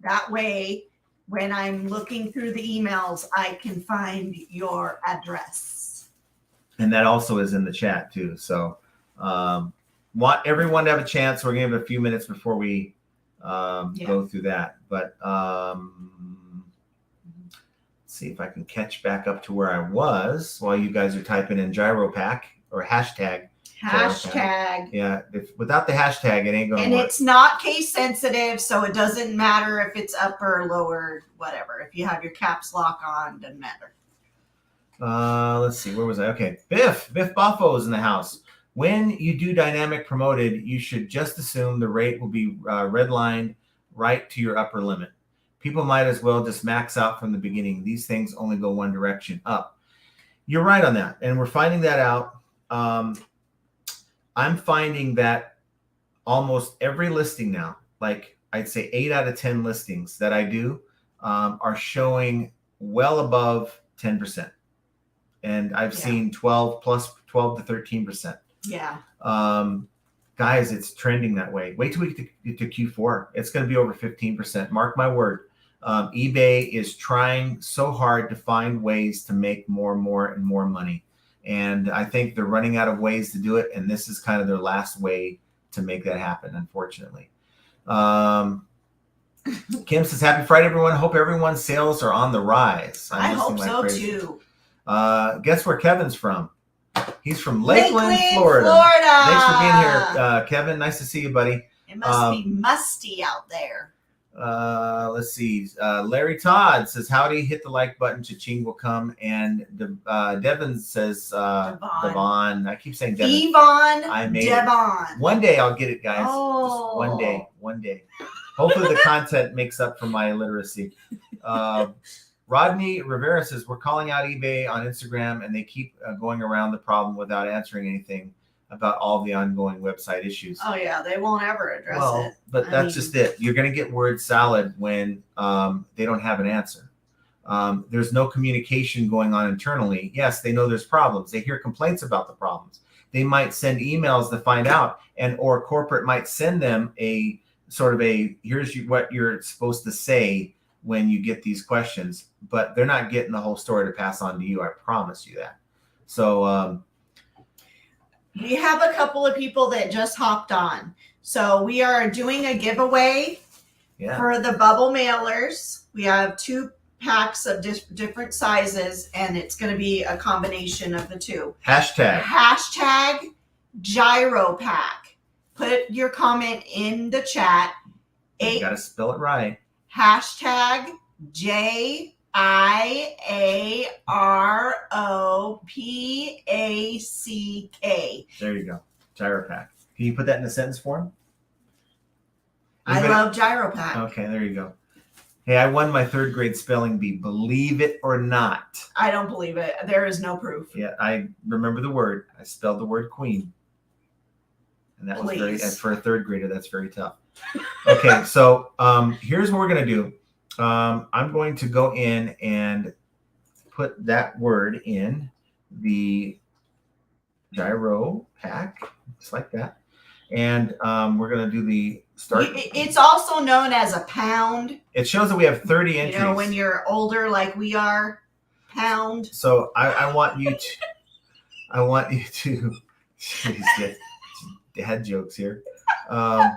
S2: That way when I'm looking through the emails, I can find your address.
S1: And that also is in the chat too. So want everyone to have a chance. We're going to have a few minutes before we go through that. But see if I can catch back up to where I was while you guys are typing in gyro pack or hashtag.
S2: Hashtag.
S1: Yeah, without the hashtag, it ain't going to work.
S2: And it's not case sensitive, so it doesn't matter if it's upper or lower, whatever. If you have your caps lock on, doesn't matter.
S1: Let's see, where was I? Okay, Biff Buffo is in the house. When you do dynamic promoted, you should just assume the rate will be redlined right to your upper limit. People might as well just max out from the beginning. These things only go one direction, up. You're right on that, and we're finding that out. I'm finding that almost every listing now, like I'd say 8 out of 10 listings that I do are showing well above 10%. And I've seen 12 to 13%.
S2: Yeah.
S1: Guys, it's trending that way. Wait till we get to Q4. It's going to be over 15%. Mark my word. eBay is trying so hard to find ways to make more money. And I think they're running out of ways to do it. And this is kind of their last way to make that happen, unfortunately. Kim says, happy Friday, everyone. Hope everyone's sales are on the rise.
S2: I hope so, too.
S1: Guess where Kevin's from? He's from Lakeland, Florida. Thanks for being here, Kevin. Nice to see you, buddy.
S2: It must be musty out there.
S1: Let's see. Larry Todd says, howdy, hit the like button. Cha-ching will come. And Devin says, Devon. I keep saying Devin.
S2: Devon.
S1: Devon. One day I'll get it, guys.
S2: Oh.
S1: Just one day. Hopefully the content makes up for my illiteracy. Rodney Rivera says, we're calling out eBay on Instagram and they keep going around the problem without answering anything about all the ongoing website issues.
S2: Oh yeah, they won't ever address it.
S1: But that's just it. You're going to get word salad when they don't have an answer. There's no communication going on internally. Yes, they know there's problems. They hear complaints about the problems. They might send emails to find out, or corporate might send them a sort of here's what you're supposed to say when you get these questions, but they're not getting the whole story to pass on to you. I promise you that. So
S2: we have a couple of people that just hopped on. So we are doing a giveaway for the bubble mailers. We have 2 packs of different sizes, and it's going to be a combination of the 2. Hashtag gyro pack. Put your comment in the chat.
S1: You got to spell it right.
S2: Hashtag JIROPACK.
S1: There you go. Gyropack. Can you put that in a sentence form?
S2: I love gyropack.
S1: Okay, there you go. Hey, I won my 3rd grade spelling bee. Believe it or not.
S2: I don't believe it. There is no proof.
S1: Yeah, I remember the word. I spelled the word queen. And that was for a 3rd grader, that's very tough. Okay, so here's what we're going to do. I'm going to go in and put that word in the gyro pack, just like that. And we're going to do the start.
S2: It's also known as a pound.
S1: It shows that we have 30 entries.
S2: You know, when you're older like we are, pound.
S1: So I want you to, jeez, dad jokes here. I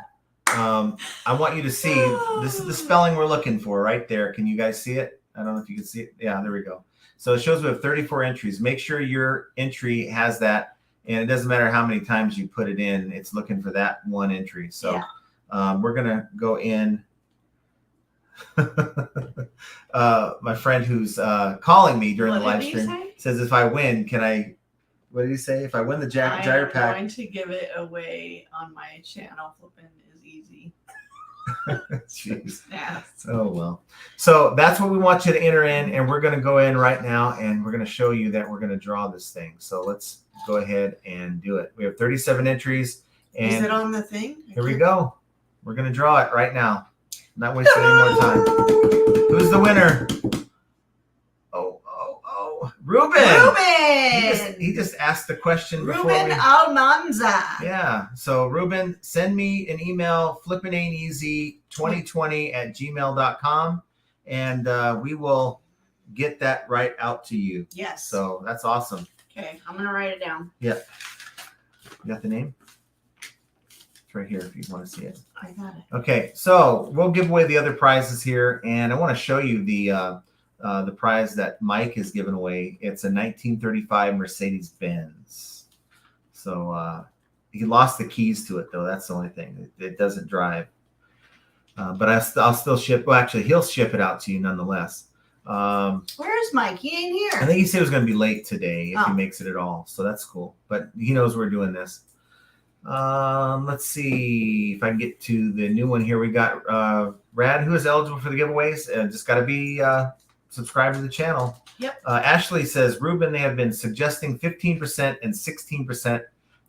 S1: want you to see, this is the spelling we're looking for right there. Can you guys see it? I don't know if you can see it. Yeah, there we go. So it shows we have 34 entries. Make sure your entry has that. And it doesn't matter how many times you put it in, it's looking for that one entry. So we're going to go in. My friend who's calling me during the live stream says, if I win, can I, what did he say? If I win the gyro pack.
S2: I'm going to give it away on my channel. Flipping is easy.
S1: Jeez.
S2: Yes.
S1: Oh, well. So that's what we want you to enter in. And we're going to go in right now and we're going to show you that we're going to draw this thing. So let's go ahead and do it. We have 37 entries. And
S2: is it on the thing?
S1: Here we go. We're going to draw it right now. Not wasting any more time. Who's the winner? Ruben. He just asked the question.
S2: Ruben Almanza.
S1: Yeah. So Ruben, send me an email, flippingainteasy2020@gmail.com, and we will get that right out to you.
S2: Yes.
S1: So that's awesome.
S2: Okay, I'm gonna write it down.
S1: Yep. You got the name? It's right here if you want to see it.
S2: I got it.
S1: Okay, so we'll give away the other prizes here, and I want to show you the prize that Mike has given away. It's a 1935 Mercedes-Benz. So he lost the keys to it, though. That's the only thing. It doesn't drive. But I'll still ship. Well, actually, he'll ship it out to you nonetheless.
S2: Where's Mike? He ain't here.
S1: I think he said he was going to be late today if he
S2: Oh.
S1: makes it at all. So that's cool. But he knows we're doing this. Let's see if I can get to the new one here. We got Rad, who is eligible for the giveaways. Just got to be subscribed to the channel.
S2: Yep.
S1: Ashley says, Ruben, they have been suggesting 15% and 16%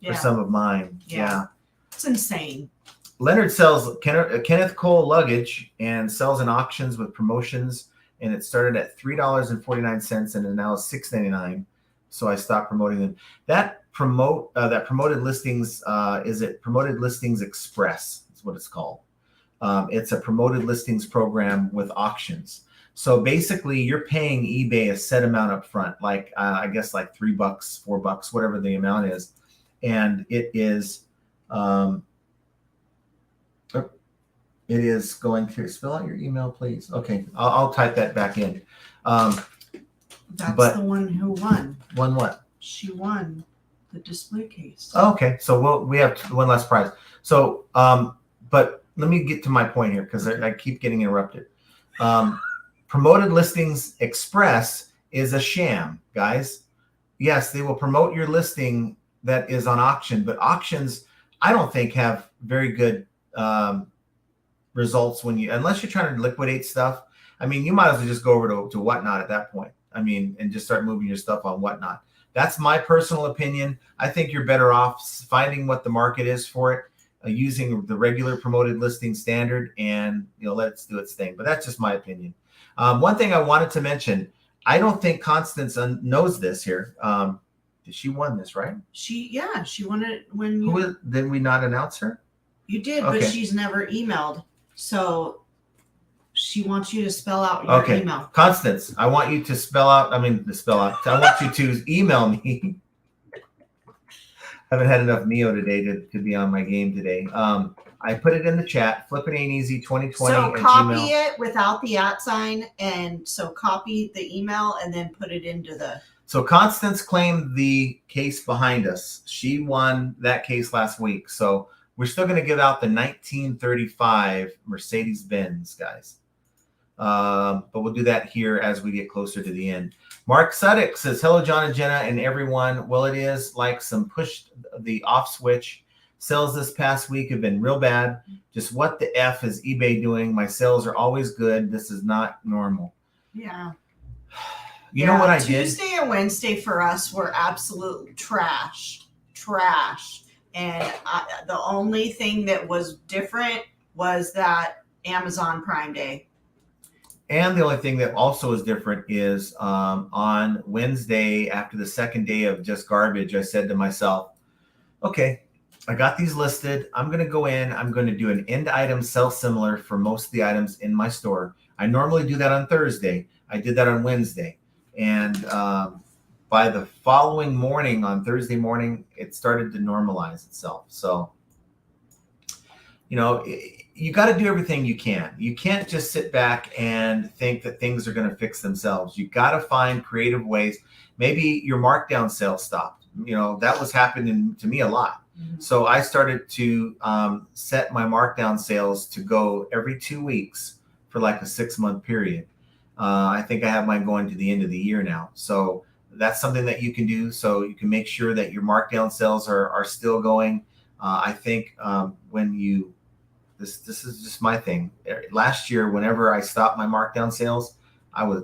S1: for some of mine. Yeah.
S2: It's insane.
S1: Leonard sells Kenneth Cole luggage and sells in auctions with promotions, and it started at $3.49 and it now is $6.99. So I stopped promoting them. That promoted listings is it Promoted Listings Express? Is what it's called. It's a promoted listings program with auctions. So basically, you're paying eBay a set amount up front, like I guess like $3, $4, whatever the amount is, and it is. It is going to spell out your email, please. Okay, I'll type that back in.
S2: That's
S1: but-
S2: the one who won.
S1: One what?
S2: She won the display case.
S1: Oh, okay, so we have one less prize. So, but let me get to my point here because I keep getting interrupted. Promoted Listings Express is a sham, guys. Yes, they will promote your listing that is on auction, but auctions, I don't think, have very good results unless you're trying to liquidate stuff. I mean, you might as well just go over to Whatnot at that point. I mean, and just start moving your stuff on Whatnot. That's my personal opinion. I think you're better off finding what the market is for it, using the regular promoted listing standard, and let it do its thing. But that's just my opinion. One thing I wanted to mention, I don't think Constance knows this here. She won this, right?
S2: She won it when you
S1: Did we not announce her?
S2: You did,
S1: Okay.
S2: but she's never emailed. So she wants you to spell out your email.
S1: Constance, I want you to I want you to email me. I haven't had enough Neo today to be on my game today. I put it in the chat. Flip it ain't easy 2020
S2: So
S1: at
S2: copy
S1: Gmail.
S2: it without the @ sign, and so copy the email and then put it into the.
S1: So Constance claimed the case behind us. She won that case last week. So we're still going to give out the 1935 Mercedes-Benz, guys. But we'll do that here as we get closer to the end. Mark Suddick says, hello, John and Jenna and everyone. Well, it is like some push the off switch. Sales this past week have been real bad. Just what the F is eBay doing? My sales are always good. This is not normal.
S2: Yeah.
S1: You know what I did?
S2: Tuesday and Wednesday for us were absolute trash. And the only thing that was different was that Amazon Prime Day.
S1: And the only thing that also is different is on Wednesday, after the second day of just garbage, I said to myself, okay, I got these listed. I'm going to go in. I'm going to do an end item sell similar for most of the items in my store. I normally do that on Thursday. I did that on Wednesday. And by the following morning, on Thursday morning, it started to normalize itself. So, you got to do everything you can. You can't just sit back and think that things are going to fix themselves. You got to find creative ways. Maybe your markdown sales stopped. That was happening to me a lot.
S2: Mm-hmm.
S1: So I started to set my markdown sales to go every 2 weeks for like a 6-month period. I think I have mine going to the end of the year now. So that's something that you can do. So you can make sure that your markdown sales are still going. I think when you, this is just my thing. Last year, whenever I stopped my markdown sales,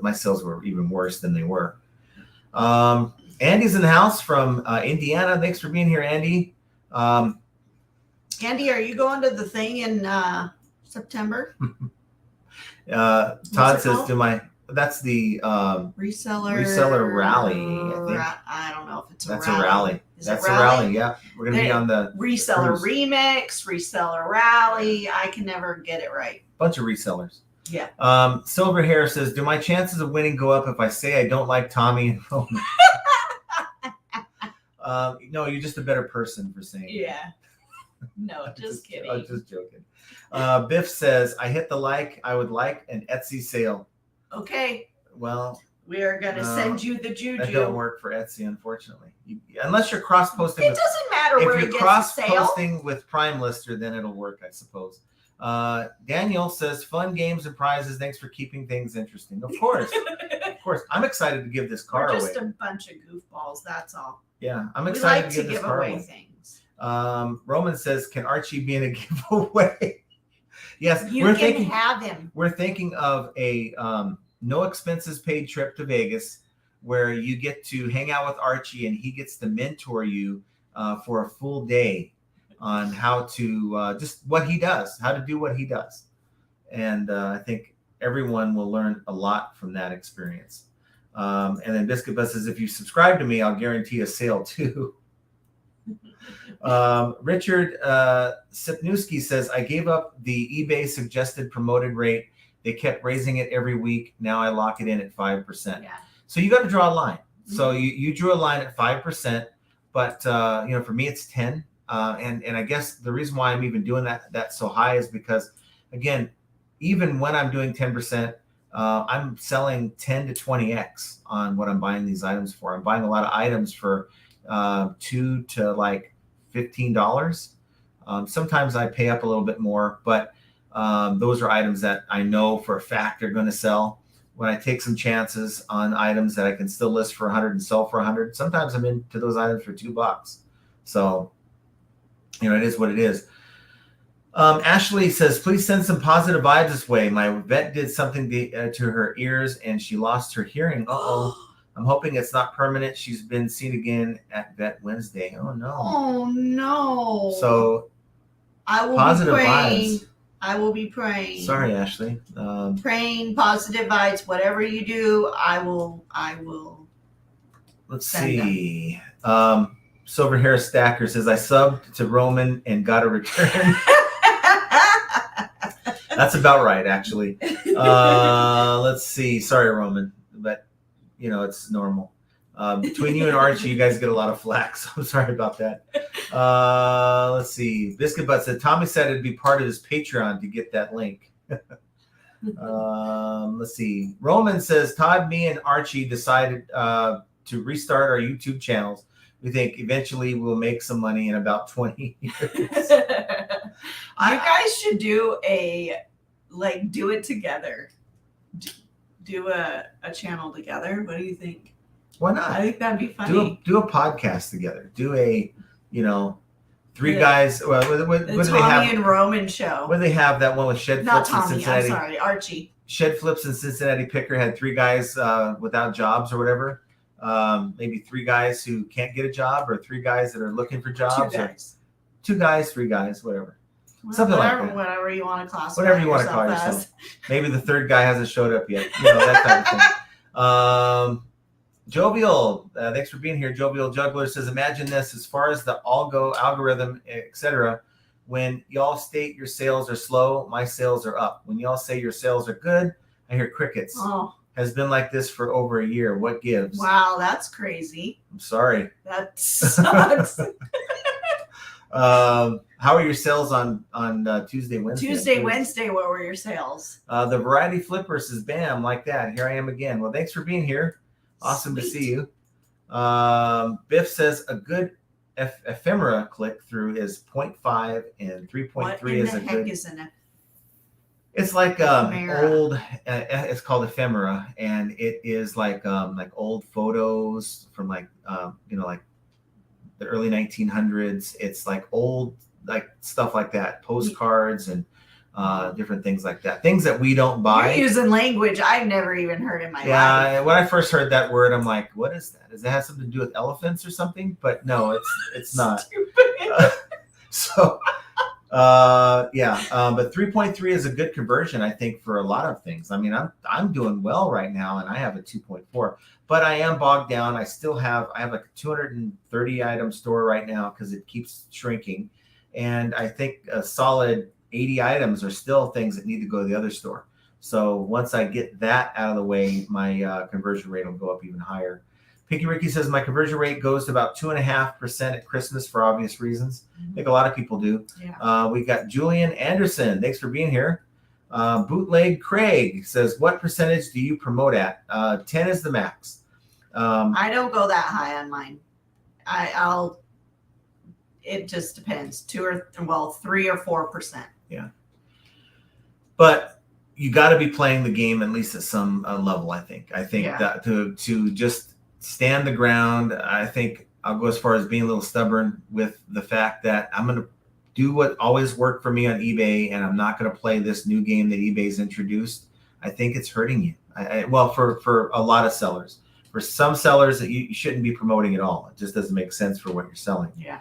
S1: my sales were even worse than they were. Andy's in the house from Indiana. Thanks for being here, Andy.
S2: Andy, are you going to the thing in September?
S1: Todd says, that's the Reseller rally. I think.
S2: I don't know if it's
S1: That's
S2: a
S1: a rally. That's a rally. Yeah, we're gonna be on the
S2: Reseller
S1: cruise.
S2: Remix, Reseller Rally. I can never get it right.
S1: Bunch of resellers.
S2: Yeah.
S1: Silver Hair says, do my chances of winning go up if I say I don't like Tommy and Roman? No, you're just a better person for saying
S2: Yeah. No, just kidding.
S1: I'm just joking. Biff says, I hit the like. I would like an Etsy sale.
S2: Okay.
S1: Well,
S2: we are going to send you the juju.
S1: That don't work for Etsy, unfortunately. Unless you're cross-posting.
S2: It doesn't matter where it gets a sale.
S1: If you're cross-posting with Prime Lister, then it'll work, I suppose. Daniel says, fun games and prizes. Thanks for keeping things interesting. Of course. Of course. I'm excited to give this car away.
S2: We're just a bunch of goofballs, that's all.
S1: Yeah, I'm excited to give away
S2: things.
S1: Roman says, can Archie be in a giveaway? Yes,
S2: we're thinking have him.
S1: We're thinking of a no expenses paid trip to Vegas where you get to hang out with Archie and he gets to mentor you for a full day on how to just what he does, how to do what he does. And I think everyone will learn a lot from that experience. And then Biscuit Bus says, if you subscribe to me, I'll guarantee a sale too. Richard Sipnewski says, I gave up the eBay suggested promoted rate. They kept raising it every week. Now I lock it in at 5%.
S2: Yeah.
S1: So you got to draw a line. Mm-hmm. So you drew a line at 5%, but for me it's 10. And I guess the reason why I'm even doing that so high is because, again, even when I'm doing 10%, I'm selling 10 to 20x on what I'm buying these items for. I'm buying a lot of items for $2 to like $15. Sometimes I pay up a little bit more, but those are items that I know for a fact are going to sell. When I take some chances on items that I can still list for 100 and sell for 100, sometimes I'm into those items for $2. So, it is what it is. Ashley says, please send some positive vibes this way. My vet did something to her ears and she lost her hearing. Uh-oh. I'm hoping it's not permanent. She's been seen again at Vet Wednesday. Oh, no.
S2: Oh, no.
S1: So,
S2: I will
S1: positive
S2: be praying.
S1: vibes.
S2: I will be praying.
S1: Sorry, Ashley.
S2: Praying, positive vibes, whatever you do, I will.
S1: Let's see. Silver Hair Stacker says, I subbed to Roman and got a return. That's about right, actually. Let's see. Sorry, Roman, but it's normal. Between you and Archie, you guys get a lot of flack, so I'm sorry about that. Let's see. Biscuit Butt said, Tommy said it'd be part of his Patreon to get that link. Let's see. Roman says, Todd, me, and Archie decided to restart our YouTube channels. We think eventually we'll make some money in about 20 years.
S2: You guys should do do it together. Do a channel together. What do you think?
S1: Why not?
S2: I think that'd be funny.
S1: Do a podcast together. Do a, three guys. Well, what do they have?
S2: Tommy and Roman show.
S1: What do they have? That one with Shed
S2: Not
S1: Flips
S2: Tommy,
S1: in Cincinnati.
S2: I'm sorry, Archie.
S1: Shed Flips in Cincinnati Picker had three guys without jobs or whatever. Maybe three guys who can't get a job, or three guys that are looking for jobs. Two guys, three guys, whatever.
S2: Well,
S1: something like that.
S2: Whatever you want to classify.
S1: Whatever you want to call yourself. Maybe the third guy hasn't showed up yet. That type of thing. Jovial, thanks for being here. Jovial Juggler says, imagine this, as far as the algo algorithm, etc. When y'all state your sales are slow, my sales are up. When y'all say your sales are good, I hear crickets.
S2: Oh.
S1: Has been like this for over a year. What gives?
S2: Wow, that's crazy.
S1: I'm sorry.
S2: That sucks.
S1: How are your sales on Tuesday, Wednesday?
S2: Tuesday, Wednesday, what were your sales?
S1: The Variety Flipper says, bam, like that. Here I am again. Well, thanks for being here. Awesome to see you. Biff says a good ephemera click through is 0.5 and 3.3 is a good.
S2: Is an
S1: it's like old. It's called ephemera, and it is like old photos from like the early 1900s. It's like old stuff like that, postcards and different things like that. Things that we don't buy.
S2: You're using language I've never even heard in my life.
S1: Yeah, when I first heard that word, I'm like, what is that? Does it have something to do with elephants or something? But no, it's not. But 3.3 is a good conversion, I think, for a lot of things. I mean, I'm doing well right now, and I have a 2.4, but I am bogged down. I have like a 230 item store right now because it keeps shrinking, and I think a solid 80 items are still things that need to go to the other store. So once I get that out of the way, my conversion rate will go up even higher. Picky Ricky says my conversion rate goes to about 2.5% at Christmas for obvious reasons. I think a lot of people do.
S2: Yeah.
S1: We got Julian Anderson. Thanks for being here. Bootleg Craig says, what percentage do you promote at? 10 is the max.
S2: I don't go that high on mine. It just depends. 3 or 4%.
S1: Yeah. But you got to be playing the game at least at some level, I think. I think that to just stand the ground, I think I'll go as far as being a little stubborn with the fact that I'm going to do what always worked for me on eBay, and I'm not going to play this new game that eBay's introduced. I think it's hurting you. Well, for a lot of sellers. For some sellers, that you shouldn't be promoting at all. It just doesn't make sense for what you're selling.
S2: Yeah.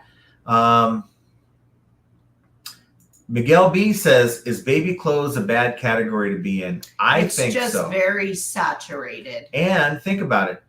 S1: Miguel B says, is baby clothes a bad category to be in? I think so.
S2: It's just very saturated.
S1: And think about it.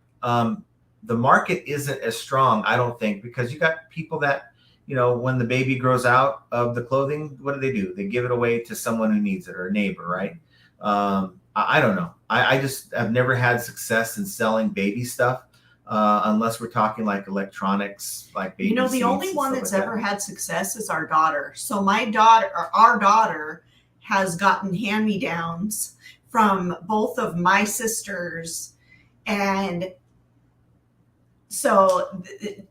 S1: The market isn't as strong, I don't think, because you got people that, when the baby grows out of the clothing, what do? They give it away to someone who needs it or a neighbor, right? I don't know. I just have never had success in selling baby stuff unless we're talking like electronics, like baby
S2: the
S1: seats
S2: only
S1: and
S2: one
S1: stuff
S2: that's
S1: like
S2: ever
S1: that.
S2: had success is our daughter. So our daughter has gotten hand-me-downs from both of my sisters, and so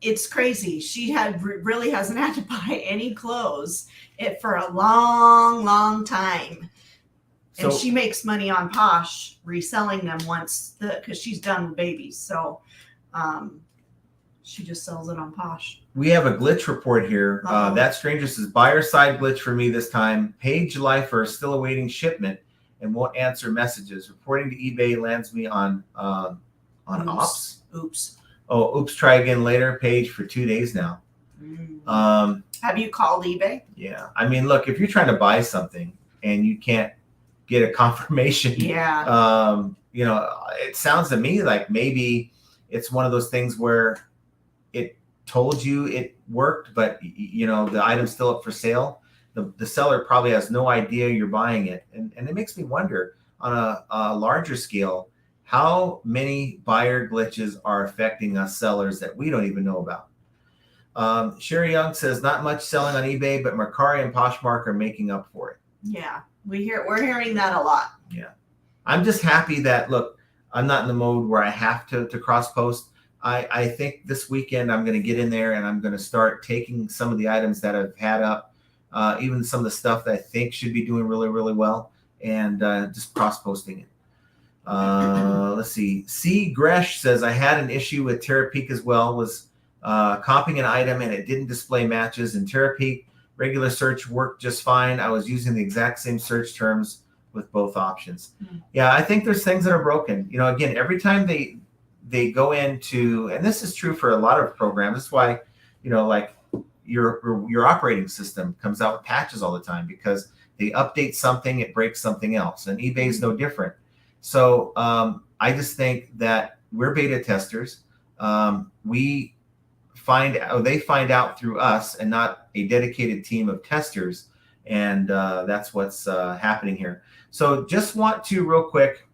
S2: it's crazy. She really hasn't had to buy any clothes for a long, long time. And she makes money on Posh reselling them because she's done with babies. So she just sells it on Posh.
S1: We have a glitch report here. That stranger says, buyer side glitch for me this time. Paid July 1st, still awaiting shipment and won't answer messages. Reporting to eBay lands me on ops.
S2: Oops.
S1: Oh, oops, try again later. Page for 2 days now.
S2: Have you called eBay?
S1: Yeah. I mean, look, if you're trying to buy something and you can't get a confirmation, it sounds to me like maybe it's one of those things where it told you it worked, but the item's still up for sale. The seller probably has no idea you're buying it. And it makes me wonder on a larger scale, how many buyer glitches are affecting us sellers that we don't even know about. Sherry Young says, not much selling on eBay, but Mercari and Poshmark are making up for it.
S2: Yeah, we're hearing that a lot.
S1: Yeah. I'm just happy that, look, I'm not in the mode where I have to cross post. I think this weekend I'm going to get in there and I'm going to start taking some of the items that I've had up, even some of the stuff that I think should be doing really, really well, and just cross posting it. Let's see. C. Gresh says, I had an issue with Terapeak as well, was comping an item and it didn't display matches. In Terapeak, regular search worked just fine. I was using the exact same search terms with both options. Yeah, I think there's things that are broken. Again, every time they go into, and this is true for a lot of programs. That's why, like your operating system comes out with patches all the time, because they update something, it breaks something else. And eBay is no different. So I just think that we're beta testers. They find out through us and not a dedicated team of testers. And that's what's happening here. So just want to real quick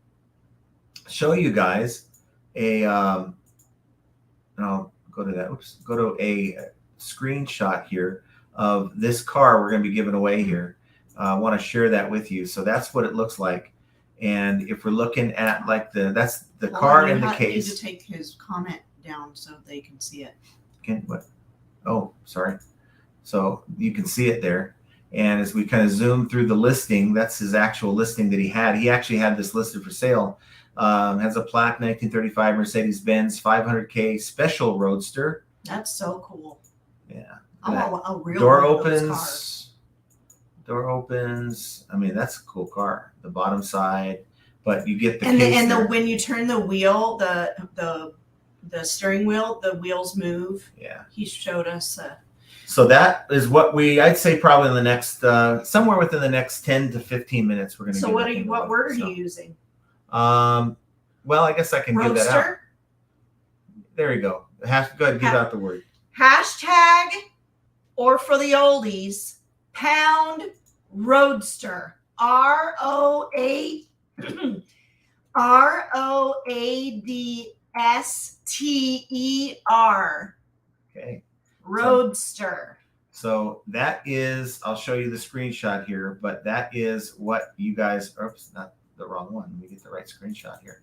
S1: show you guys and I'll go to that. Go to a screenshot here of this car we're going to be giving away here. I want to share that with you. So that's what it looks like. And if we're looking at that's the car in the case.
S2: You need to take his comment down so they can see it.
S1: What? Oh, sorry. So you can see it there. And as we kind of zoom through the listing, that's his actual listing that he had. He actually had this listed for sale. Has a plaque 1935 Mercedes-Benz 500K special roadster.
S2: That's so cool.
S1: Yeah.
S2: A real
S1: door
S2: one of those
S1: opens.
S2: cars.
S1: Door opens. I mean, that's a cool car. The bottom side, but you get the
S2: And
S1: case
S2: the
S1: there.
S2: when you turn the wheel, the steering wheel, the wheels move.
S1: Yeah.
S2: He showed us.
S1: So that is what I'd say probably in the next somewhere within the next 10 to 15 minutes we're going to.
S2: So what word are you using?
S1: Well, I guess I can give that out.
S2: Roadster?
S1: There you go. Go ahead, give out the word.
S2: Hashtag, or for the oldies, pound roadster. ROADSTER. Roadster.
S1: Okay.
S2: Roadster.
S1: So that is, I'll show you the screenshot here, but that is what you guys, oops, not the wrong one. Let me get the right screenshot here.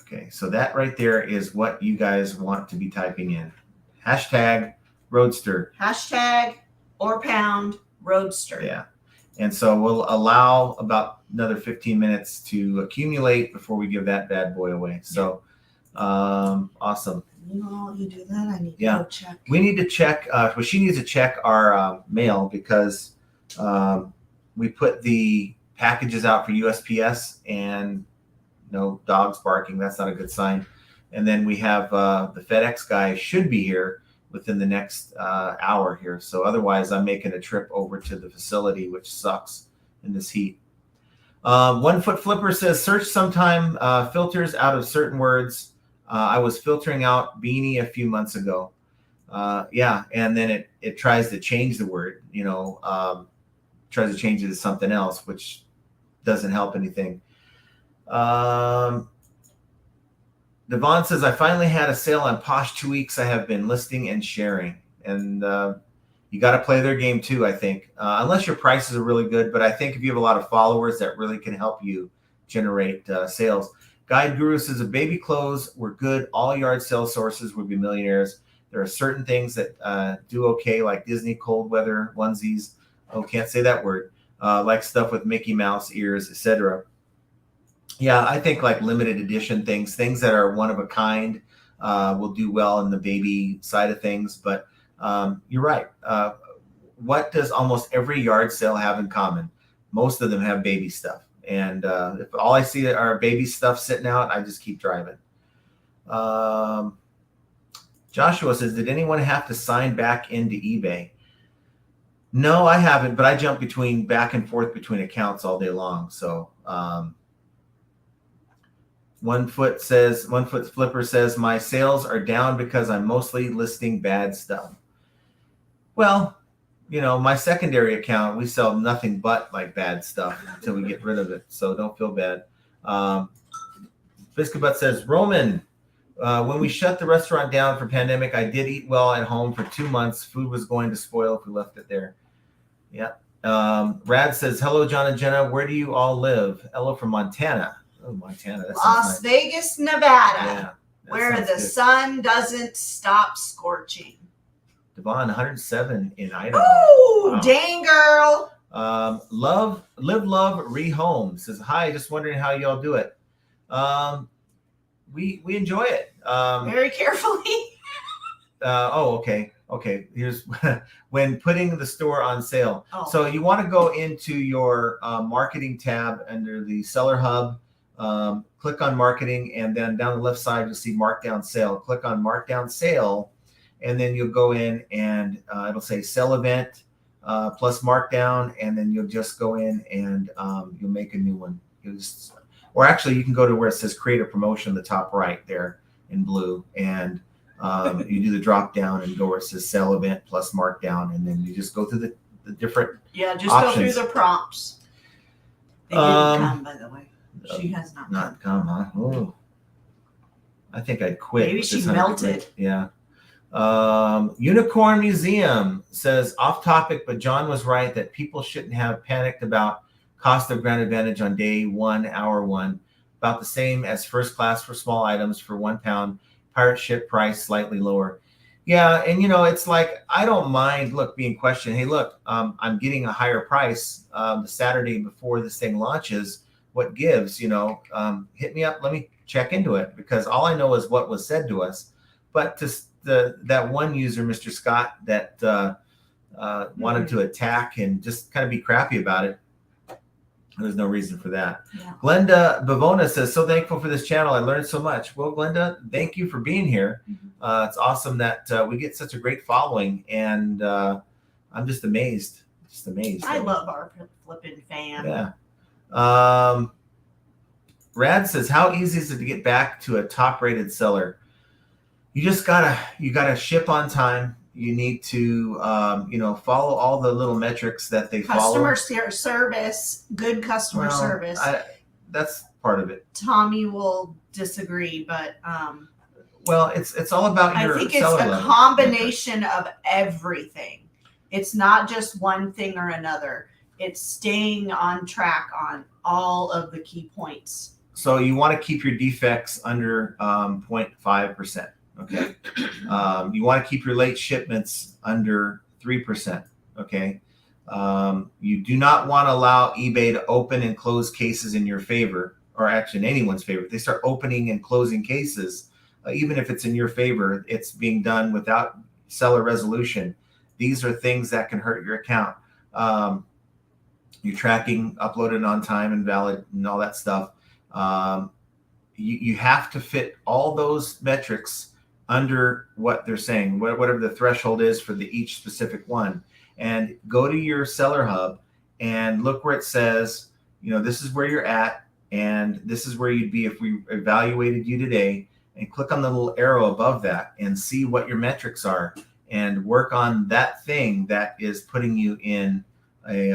S1: Okay, so that right there is what you guys want to be typing in. Hashtag Roadster.
S2: Hashtag or pound Roadster.
S1: Yeah. And so we'll allow about another 15 minutes to accumulate before we give that bad boy away. So awesome.
S2: While you do that, I need to go check.
S1: We need to check, well, she needs to check our mail because we put the packages out for USPS and no dogs barking. That's not a good sign. And then we have the FedEx guy should be here within the next hour here. So otherwise, I'm making a trip over to the facility, which sucks in this heat. 1 Foot Flipper says, search sometime filters out of certain words. I was filtering out beanie a few months ago. Yeah, and then it tries to change the word, tries to change it to something else, which doesn't help anything. Devon says, I finally had a sale on Posh 2 weeks. I have been listing and sharing. And you got to play their game too, I think. Unless your prices are really good. But I think if you have a lot of followers, that really can help you generate sales. Guide Guru says, if baby clothes were good, all yard sale sources would be millionaires. There are certain things that do okay, like Disney cold weather onesies. Oh, can't say that word. Like stuff with Mickey Mouse ears, etc. Yeah, I think like limited edition things that are one of a kind will do well in the baby side of things. But you're right. What does almost every yard sale have in common? Most of them have baby stuff. And if all I see are baby stuff sitting out, I just keep driving. Joshua says, did anyone have to sign back into eBay? No, I haven't, but I jump back and forth between accounts all day long. So 1 Foot Flipper says, my sales are down because I'm mostly listing bad stuff. Well, my secondary account, we sell nothing but like bad stuff until we get rid of it. So don't feel bad. Biscuit Butt says, Roman, when we shut the restaurant down for pandemic, I did eat well at home for 2 months. Food was going to spoil if we left it there. Yeah. Rad says, hello, John and Jenna. Where do you all live? Hello from Montana. Oh, Montana. That
S2: Las Vegas, Nevada, where the sun doesn't stop scorching.
S1: Devon, 107 in Idaho.
S2: Ooh, wow. Dang, girl.
S1: Love Rehome says, hi, just wondering how y'all do it. We enjoy it.
S2: Very carefully.
S1: Okay. Here's when putting the store on sale.
S2: Oh.
S1: So you want to go into your marketing tab under the Seller Hub, click on marketing, and then down the left side, you'll see markdown sale. Click on markdown sale, and then you'll go in and it'll say sell event plus markdown, and then you'll just go in and you'll make a new one. Or actually, you can go to where it says create a promotion in the top right there in blue, and you do the drop down and go where it says sell event plus markdown, and then you just go through the different
S2: just
S1: options.
S2: Go through the prompts. They didn't come, by the way. She has not
S1: come, huh? Oh, I think I'd quit.
S2: Maybe she melted.
S1: Yeah. Unicorn Museum says, off topic, but John was right that people shouldn't have panicked about cost of Grand Advantage on day 1, hour 1. About the same as first class for small items for £1. Pirate ship price slightly lower. Yeah, and it's like, I don't mind, being questioned. Hey, look, I'm getting a higher price the Saturday before this thing launches. What gives? Hit me up. Let me check into it, because all I know is what was said to us. But that one user, Mr. Scott, that wanted to attack and just kind of be crappy about it, there's no reason for that. Yeah. Glenda Bavona says, so thankful for this channel. I learned so much. Well, Glenda, thank you for being here. Mm-hmm. It's awesome that we get such a great following, and I'm just amazed.
S2: I love our flipping fam.
S1: Yeah. Rad says, how easy is it to get back to a top-rated seller? You just gotta ship on time. You need to, follow all the little metrics that they
S2: Customer
S1: follow.
S2: service, good customer
S1: Well,
S2: service.
S1: That's part of it.
S2: Tommy will disagree, but
S1: Well, it's all about
S2: I
S1: your
S2: think it's
S1: seller
S2: a
S1: level
S2: combination of everything. It's not just one thing or another. It's staying on track on all of the key points.
S1: So you want to keep your defects under 0.5%. Okay. You want to keep your late shipments under 3%. Okay. You do not want to allow eBay to open and close cases in your favor, or actually in anyone's favor. If they start opening and closing cases, even if it's in your favor, it's being done without seller resolution. These are things that can hurt your account. Your tracking uploaded on time and valid and all that stuff. You have to fit all those metrics under what they're saying, whatever the threshold is for each specific one. And go to your seller hub and look where it says, this is where you're at, and this is where you'd be if we evaluated you today. And click on the little arrow above that and see what your metrics are, and work on that thing that is putting you in a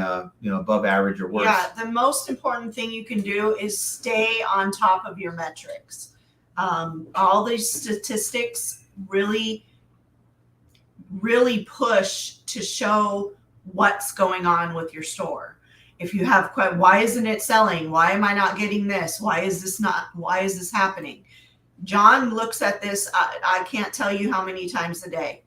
S1: above average or worse.
S2: Yeah, the most important thing you can do is stay on top of your metrics. All these statistics really push to show what's going on with your store. If you have why isn't it selling? Why am I not getting this? Why is this happening? John looks at this, I can't tell you how many times a day.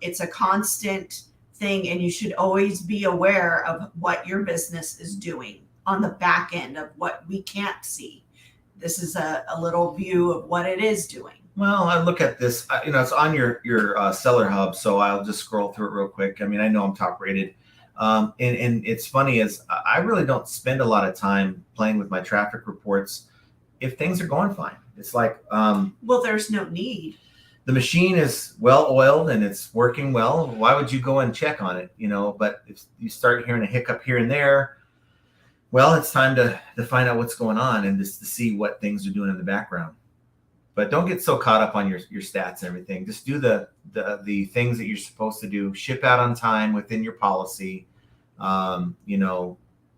S2: It's a constant thing, and you should always be aware of what your business is doing on the back end of what we can't see. This is a little view of what it is doing.
S1: Well, I look at this, it's on your seller hub, so I'll just scroll through it real quick. I mean, I know I'm top rated. And it's funny is I really don't spend a lot of time playing with my traffic reports if things are going fine. It's like,
S2: well, there's no need.
S1: The machine is well oiled and it's working well. Why would you go and check on it? But if you start hearing a hiccup here and there, well, it's time to find out what's going on and just to see what things are doing in the background. But don't get so caught up on your stats and everything. Just do the things that you're supposed to do. Ship out on time within your policy. Don't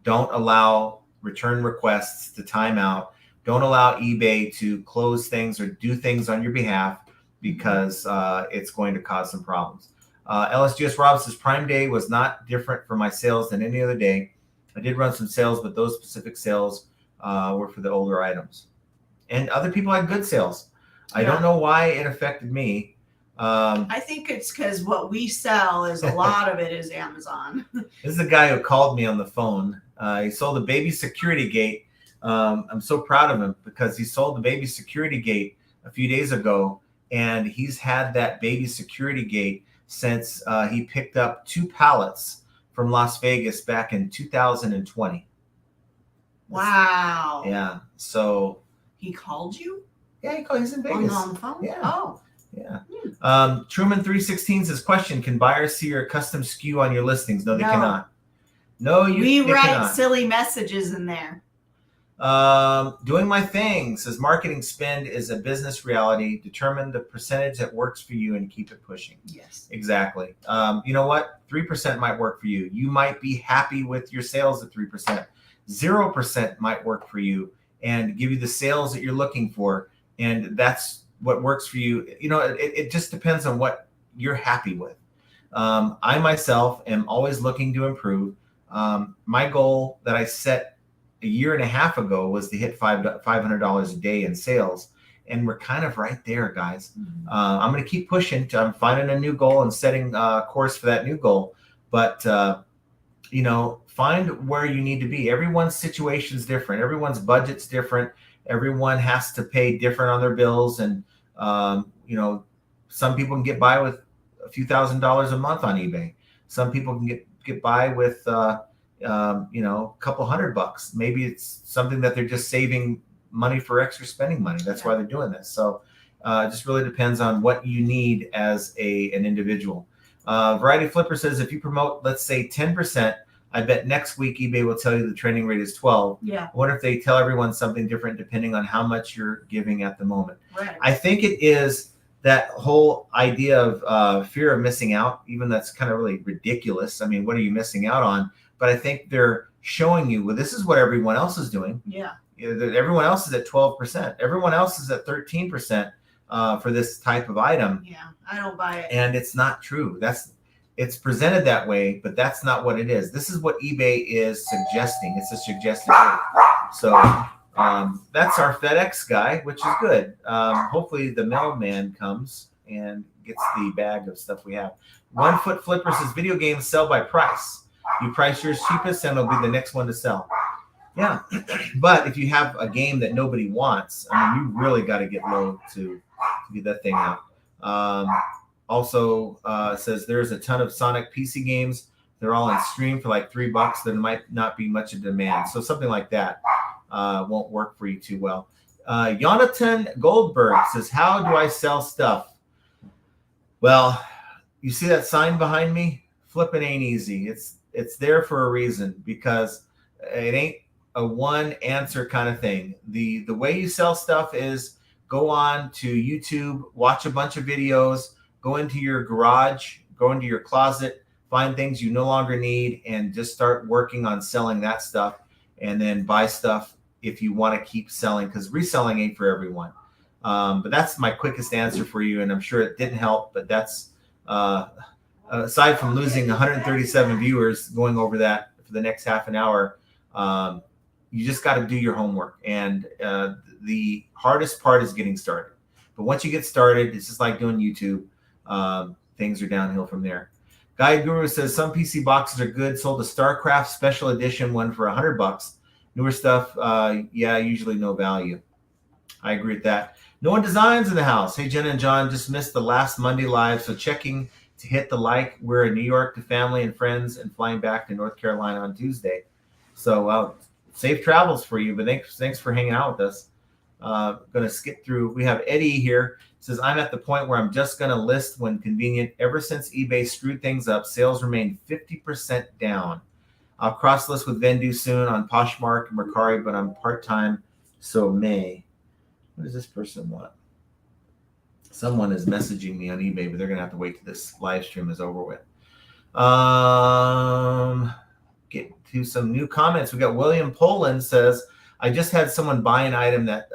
S1: allow return requests to time out. Don't allow eBay to close things or do things on your behalf, because it's going to cause some problems. LSGS Rob says Prime Day was not different for my sales than any other day. I did run some sales, but those specific sales were for the older items. And other people had good sales. I don't know why it affected me.
S2: I think it's because what we sell is a lot of it is Amazon.
S1: This is a guy who called me on the phone. He sold a baby security gate. I'm so proud of him because he sold the baby security gate a few days ago, and he's had that baby security gate since he picked up 2 pallets from Las Vegas back in 2020.
S2: Wow.
S1: Yeah. So
S2: he called you?
S1: Yeah, he called. He's in Vegas.
S2: On the phone?
S1: Yeah.
S2: Oh.
S1: Yeah. Truman316 says, question, can buyers see your custom SKU on your listings? No, they cannot. No,
S2: we write
S1: cannot.
S2: Silly messages in there.
S1: Doing my thing says, marketing spend is a business reality. Determine the percentage that works for you and keep it pushing.
S2: Yes.
S1: Exactly. You know what? 3% might work for you. You might be happy with your sales at 3%. 0% might work for you and give you the sales that you're looking for. And that's what works for you. It just depends on what you're happy with. I myself am always looking to improve. My goal that I set a year and a half ago was to hit $500 a day in sales. And we're kind of right there, guys.
S2: Mm-hmm.
S1: I'm going to keep pushing. I'm finding a new goal and setting a course for that new goal. But, find where you need to be. Everyone's situation is different. Everyone's budget's different. Everyone has to pay different on their bills. And, some people can get by with a few $1,000s a month on eBay. Some people can get by with, a couple $100. Maybe it's something that they're just saving money for extra spending money. That's why they're doing this. So it just really depends on what you need as an individual. Variety Flipper says, if you promote, let's say 10%, I bet next week eBay will tell you the trending rate is 12.
S2: Yeah.
S1: I wonder if they tell everyone something different depending on how much you're giving at the moment.
S2: Right.
S1: I think it is that whole idea of fear of missing out, even that's kind of really ridiculous. I mean, what are you missing out on? But I think they're showing you, well, this is what everyone else is doing.
S2: Yeah.
S1: Everyone else is at 12%. Everyone else is at 13% for this type of item.
S2: Yeah, I don't buy it.
S1: And it's not true. It's presented that way, but that's not what it is. This is what eBay is suggesting. It's a suggested rate. So that's our FedEx guy, which is good. Hopefully the mailman comes and gets the bag of stuff we have. 1 Foot Flipper says video games sell by price. You price yours cheapest and it'll be the next one to sell. Yeah, but if you have a game that nobody wants, I mean, you really got to get low to get that thing out. Also says there's a ton of Sonic PC games. They're all on stream for like $3. There might not be much of demand. So something like that won't work for you too well. Jonathan Goldberg says, how do I sell stuff? Well, you see that sign behind me? Flipping ain't easy. It's there for a reason, because it ain't a one answer kind of thing. The way you sell stuff is go on to YouTube, watch a bunch of videos, go into your garage, go into your closet, find things you no longer need, and just start working on selling that stuff, and then buy stuff if you want to keep selling, because reselling ain't for everyone. But that's my quickest answer for you, and I'm sure it didn't help, but that's aside from losing 137 viewers going over that for the next half an hour, you just got to do your homework. And the hardest part is getting started. But once you get started, it's just like doing YouTube. Things are downhill from there. Guide Guru says some PC boxes are good. Sold a StarCraft special edition one for $100. Newer stuff, yeah, usually no value. I agree with that. No One Designs in the house. Hey, Jenna and John, just missed the last Monday live, so checking to hit the like. We're in New York to family and friends and flying back to North Carolina on Tuesday. So safe travels for you, but thanks for hanging out with us. Going to skip through. We have Eddie here. Says, I'm at the point where I'm just going to list when convenient. Ever since eBay screwed things up, sales remain 50% down. I'll cross-list with Vendu soon on Poshmark and Mercari, but I'm part-time, so May. What does this person want? Someone is messaging me on eBay, but they're going to have to wait till this live stream is over with. Get to some new comments. We got William Poland says, I just had someone buy an item that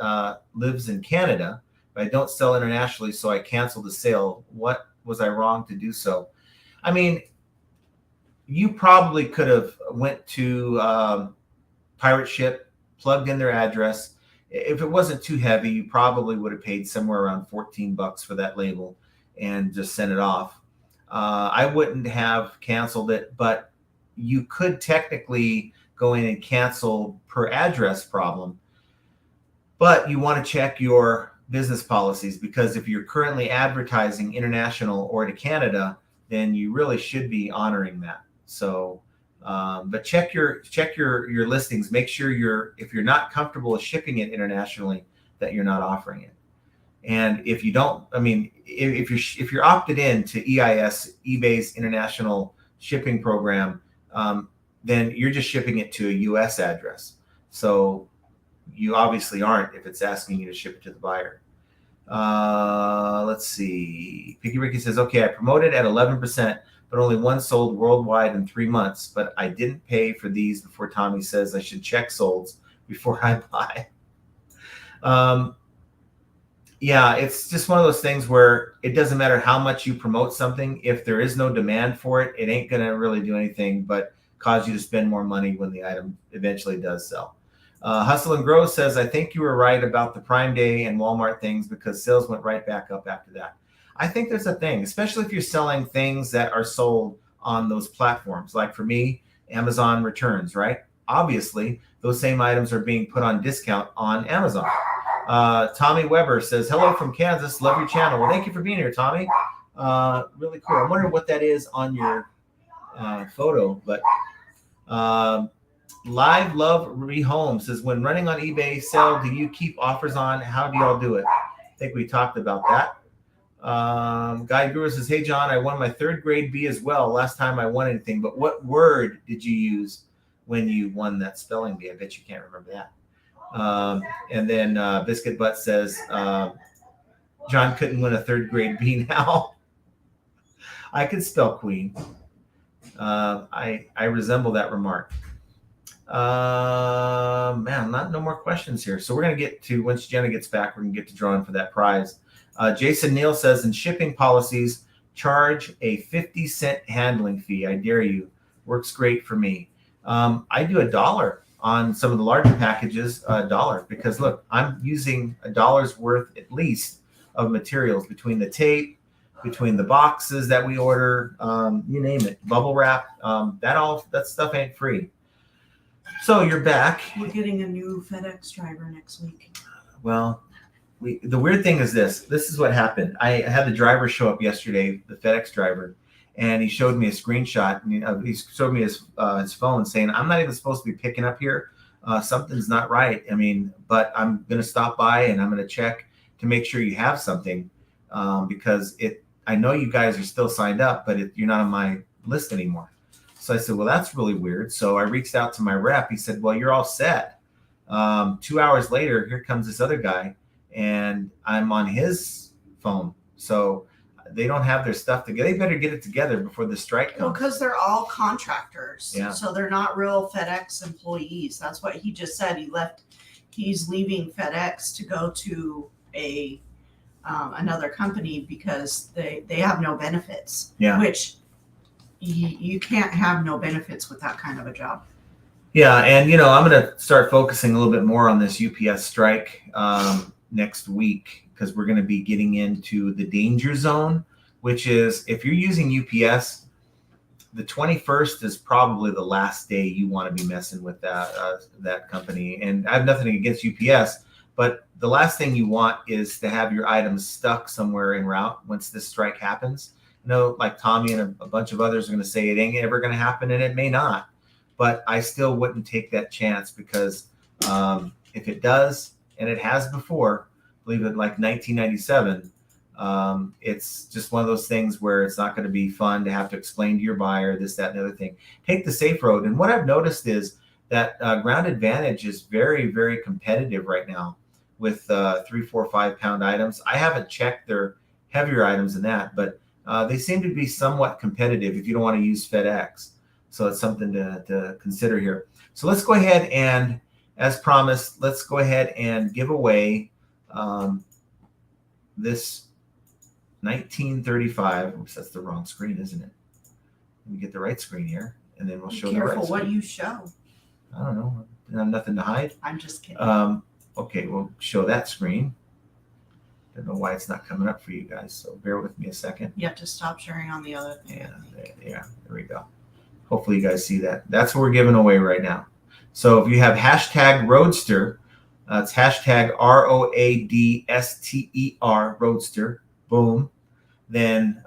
S1: lives in Canada, but I don't sell internationally, so I canceled the sale. What was I wrong to do so? I mean, you probably could have went to Pirate Ship, plugged in their address. If it wasn't too heavy, you probably would have paid somewhere around $14 for that label and just sent it off. I wouldn't have canceled it, but you could technically go in and cancel per address problem. But you want to check your business policies, because if you're currently advertising international or to Canada, then you really should be honoring that. So, but check your listings. Make sure if you're not comfortable with shipping it internationally, that you're not offering it. And if you don't, I mean, if you're opted in to EIS, eBay's international shipping program, then you're just shipping it to a U.S. address. So you obviously aren't if it's asking you to ship it to the buyer. Let's see. Picky Ricky says, okay, I promoted at 11%, but only one sold worldwide in 3 months. But I didn't pay for these before Tommy says I should check solds before I buy. Yeah, it's just one of those things where it doesn't matter how much you promote something. If there is no demand for it, it ain't going to really do anything but cause you to spend more money when the item eventually does sell. Hustle and Grow says, I think you were right about the Prime Day and Walmart things, because sales went right back up after that. I think there's a thing, especially if you're selling things that are sold on those platforms. Like for me, Amazon returns, right? Obviously, those same items are being put on discount on Amazon. Tommy Weber says, hello from Kansas. Love your channel. Well, thank you for being here, Tommy. Really cool. I wonder what that is on your photo, but Live Love Rehome says, when running on eBay sale, do you keep offers on? How do y'all do it? I think we talked about that. Guy Guru says, hey, John, I won my 3rd grade B as well. Last time I won anything, but what word did you use when you won that spelling bee? I bet you can't remember that. And then Biscuit Butt says, John couldn't win a third grade B now. I could spell queen. I resemble that remark. Man, no more questions here. So we're going to get to, once Jenna gets back, we're going to get to drawing for that prize. Jason Neal says, in shipping policies, charge a 50-cent handling fee. I dare you. Works great for me. I do $1 on some of the larger packages, $1, because look, I'm using $1 worth at least of materials between the tape, between the boxes that we order, you name it, bubble wrap, that stuff ain't free. So you're back.
S2: We're getting a new FedEx driver next week.
S1: Well, the weird thing is this is what happened. I had the driver show up yesterday, the FedEx driver, and he showed me a screenshot. And he showed me his phone saying, I'm not even supposed to be picking up here. Something's not right. I mean, but I'm going to stop by and I'm going to check to make sure you have something, because I know you guys are still signed up, but you're not on my list anymore. So I said, well, that's really weird. So I reached out to my rep. He said, well, you're all set. 2 hours later, here comes this other guy, and I'm on his phone. So they don't have their stuff together. They better get it together before the strike comes.
S2: Well, because they're all contractors.
S1: Yeah.
S2: So they're not real FedEx employees. That's what he just said. He's leaving FedEx to go to another company because they have no benefits.
S1: Yeah.
S2: Which you can't have no benefits with that kind of a job.
S1: Yeah, and I'm going to start focusing a little bit more on this UPS strike next week, because we're going to be getting into the danger zone, which is, if you're using UPS, the 21st is probably the last day you want to be messing with that company. And I have nothing against UPS, but the last thing you want is to have your items stuck somewhere en route once this strike happens. Like Tommy and a bunch of others are going to say it ain't ever going to happen, and it may not. But I still wouldn't take that chance, because if it does, and it has before, believe it, like 1997, it's just one of those things where it's not going to be fun to have to explain to your buyer this, that, and the other thing. Take the safe road. And what I've noticed is that Ground Advantage is very, very competitive right now with 3, 4, 5 pound items. I haven't checked their heavier items than that, but they seem to be somewhat competitive if you don't want to use FedEx. So it's something to consider here. So let's go ahead and, as promised, let's go ahead and give away this 1935. Oops, that's the wrong screen, isn't it? Let me get the right screen here, and then we'll show the right screen.
S2: Careful what you show.
S1: I don't know. I have nothing to hide.
S2: I'm just kidding.
S1: Okay, we'll show that screen. Don't know why it's not coming up for you guys, so bear with me a second.
S2: You have to stop sharing on the other thing.
S1: Yeah, there we go. Hopefully you guys see that. That's what we're giving away right now. So if you have hashtag Roadster, it's hashtag ROADSTER, Roadster, boom, then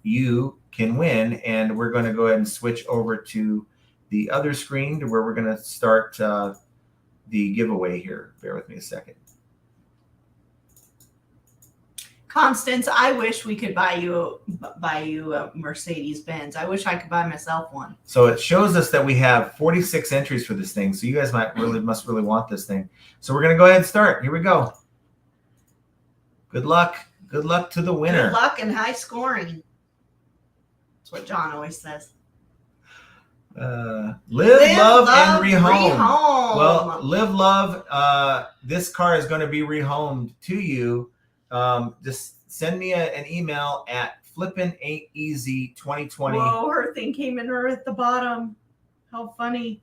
S1: you can win. And we're going to go ahead and switch over to the other screen to where we're going to start the giveaway here. Bear with me a second.
S2: Constance, I wish we could buy you a Mercedes-Benz. I wish I could buy myself one.
S1: So it shows us that we have 46 entries for this thing. So you guys must really want this thing. So we're going to go ahead and start. Here we go. Good luck. Good luck to the winner.
S2: Good luck and high scoring. That's what John always says.
S1: Live, love, and rehome. Well, live, love. This car is going to be rehomed to you. Just send me an email at flippin'ain'teasy2020.
S2: Whoa, her thing came in her at the bottom. How funny.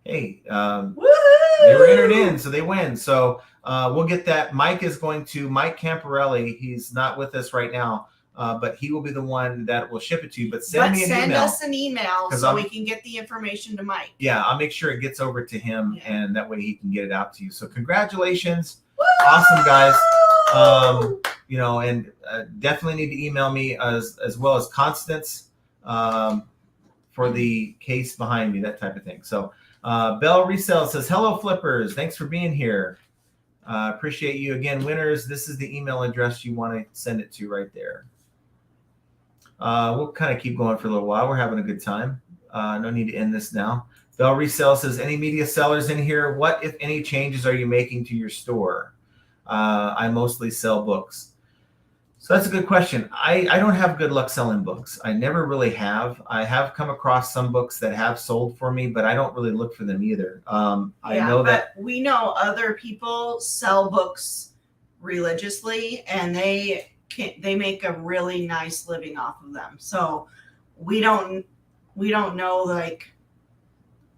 S1: Hey,
S2: Woo-hoo!
S1: they were entered in, so they win. So we'll get that. Mike Camparelli. He's not with us right now, but he will be the one that will ship it to you. But send
S2: us an email so we can get the information to Mike.
S1: Yeah, I'll make sure it gets over to him, and that way he can get it out to you. So congratulations.
S2: Woo!
S1: Awesome, guys. And definitely need to email me as well as Constance for the case behind me, that type of thing. So Bell Resell says, hello, flippers. Thanks for being here. Appreciate you. Again, winners, this is the email address you want to send it to right there. We'll kind of keep going for a little while. We're having a good time. No need to end this now. Bell Resell says, any media sellers in here? What, if any, changes are you making to your store? I mostly sell books. So that's a good question. I don't have good luck selling books. I never really have. I have come across some books that have sold for me, but I don't really look for them either. I know that
S2: we know other people sell books religiously, and they make a really nice living off of them. So we don't know like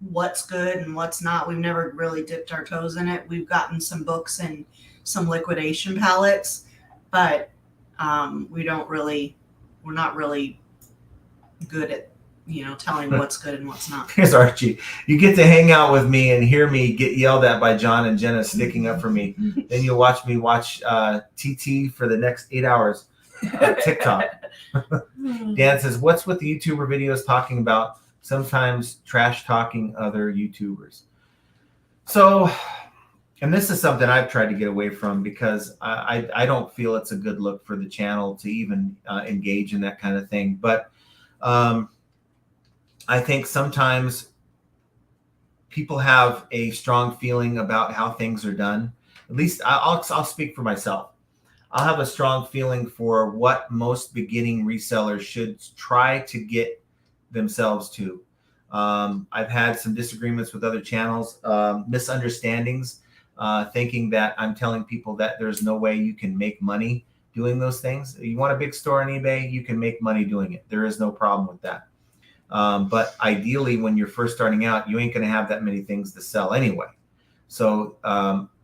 S2: what's good and what's not. We've never really dipped our toes in it. We've gotten some books and some liquidation pallets, but we're not really good at telling what's good and what's not.
S1: Here's Archie. You get to hang out with me and hear me get yelled at by John and Jenna sticking up for me. Then you'll watch me watch TT for the next 8 hours of TikTok. Dan says, what's with the YouTuber videos talking about sometimes trash talking other YouTubers? So, and this is something I've tried to get away from because I don't feel it's a good look for the channel to even engage in that kind of thing. But I think sometimes people have a strong feeling about how things are done. At least I'll speak for myself. I'll have a strong feeling for what most beginning resellers should try to get themselves to. I've had some disagreements with other channels, misunderstandings, thinking that I'm telling people that there's no way you can make money doing those things. You want a big store on eBay, you can make money doing it. There is no problem with that. But ideally, when you're first starting out, you ain't going to have that many things to sell anyway. So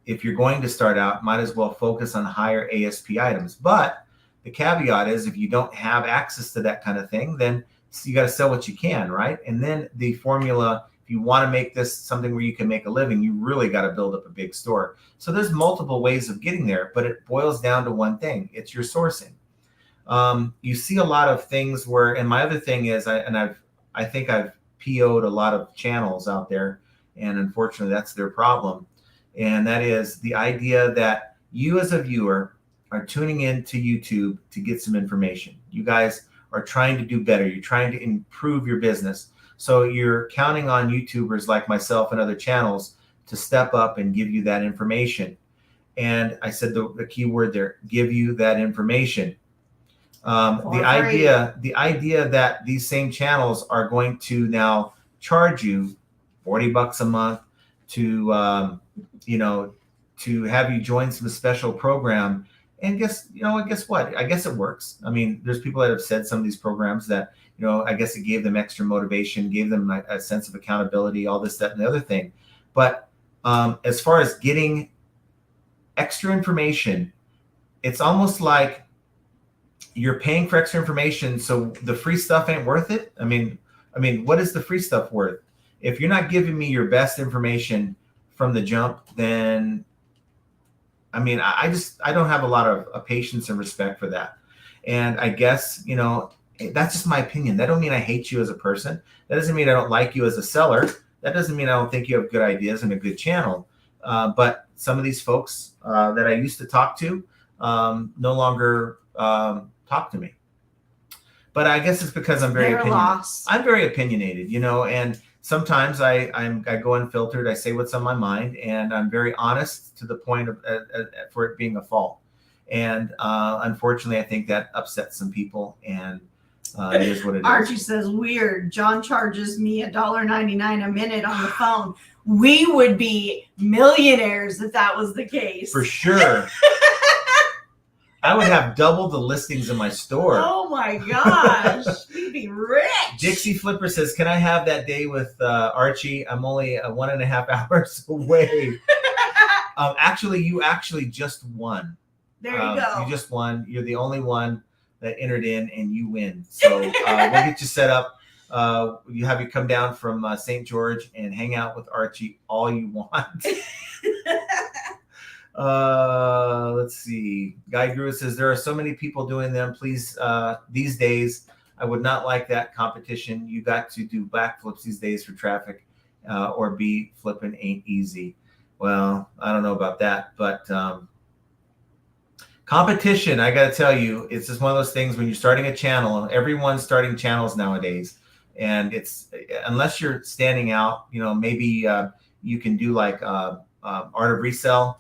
S1: if you're going to start out, might as well focus on higher ASP items. But the caveat is if you don't have access to that kind of thing, then you got to sell what you can, right? And then the formula, if you want to make this something where you can make a living, you really got to build up a big store. So there's multiple ways of getting there, but it boils down to one thing. It's your sourcing. You see a lot of things where, and my other thing is, I think I've PO'd a lot of channels out there, and unfortunately that's their problem. And that is the idea that you as a viewer are tuning into YouTube to get some information. You guys are trying to do better. You're trying to improve your business. So you're counting on YouTubers like myself and other channels to step up and give you that information. And I said the key word there, give you that information. The idea that these same channels are going to now charge you $40 a month to, to have you join some special program. And guess what? I guess it works. I mean, there's people that have said some of these programs that, I guess it gave them extra motivation, gave them a sense of accountability, all this, that, and the other thing. But as far as getting extra information, it's almost like you're paying for extra information, so the free stuff ain't worth it. I mean, what is the free stuff worth? If you're not giving me your best information from the jump, then I don't have a lot of patience and respect for that. And I guess, that's just my opinion. That don't mean I hate you as a person. That doesn't mean I don't like you as a seller. That doesn't mean I don't think you have good ideas and a good channel. But some of these folks that I used to talk to no longer talk to me. But I guess it's because I'm very opinionated. I'm very opinionated, and sometimes I go unfiltered. I say what's on my mind, and I'm very honest to the point of for it being a fault. And unfortunately, I think that upsets some people, and it is what it is.
S2: Archie says, weird. John charges me $1.99 a minute on the phone. We would be millionaires if that was the case.
S1: For sure. I would have double the listings in my store.
S2: Oh my gosh, we'd be rich.
S1: Dixie Flipper says, can I have that day with Archie? I'm only 1.5 hours away. Actually, you just won.
S2: There you go.
S1: You just won. You're the only one that entered in, and you win. So we'll get you set up. You have you come down from St. George and hang out with Archie all you want. Let's see. Guy Grew says, there are so many people doing them. Please, these days, I would not like that competition. You got to do backflips these days for traffic, or B, flipping ain't easy. Well, I don't know about that, but competition, I got to tell you, it's just one of those things when you're starting a channel, everyone's starting channels nowadays. And it's, unless you're standing out, maybe you can do like Art of Resell.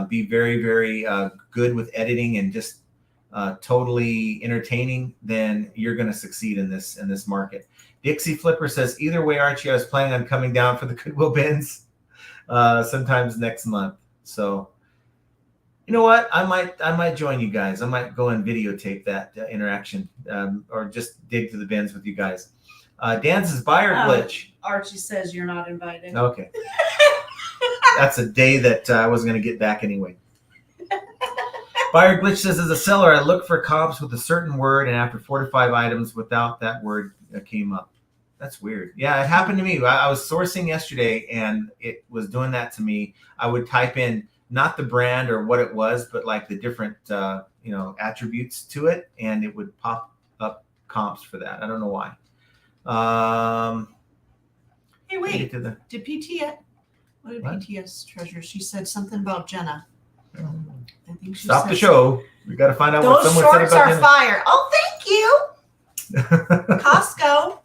S1: be very, very good with editing and just totally entertaining, then you're going to succeed in this market. Dixie Flipper says, either way, Archie, I was planning on coming down for the Goodwill bins sometimes next month. So, you know what? I might join you guys. I might go and videotape that interaction, or just dig to the bins with you guys. Dan's buyer glitch.
S2: Archie says you're not invited.
S1: Okay. That's a day that I wasn't going to get back anyway. Buyer glitch says, as a seller, I look for comps with a certain word, and after 4 to 5 items without that word came up. That's weird. Yeah, it happened to me. I was sourcing yesterday, and it was doing that to me. I would type in not the brand or what it was, but like the different attributes to it, and it would pop up comps for that. I don't know why.
S2: Hey, wait. Did PTS? What did PTS treasure? She said something about Jenna. I think she
S1: Stop the show. We got to find out what
S2: those
S1: someone said
S2: shorts
S1: about
S2: are
S1: Jenna.
S2: fire. Oh, thank you, Costco.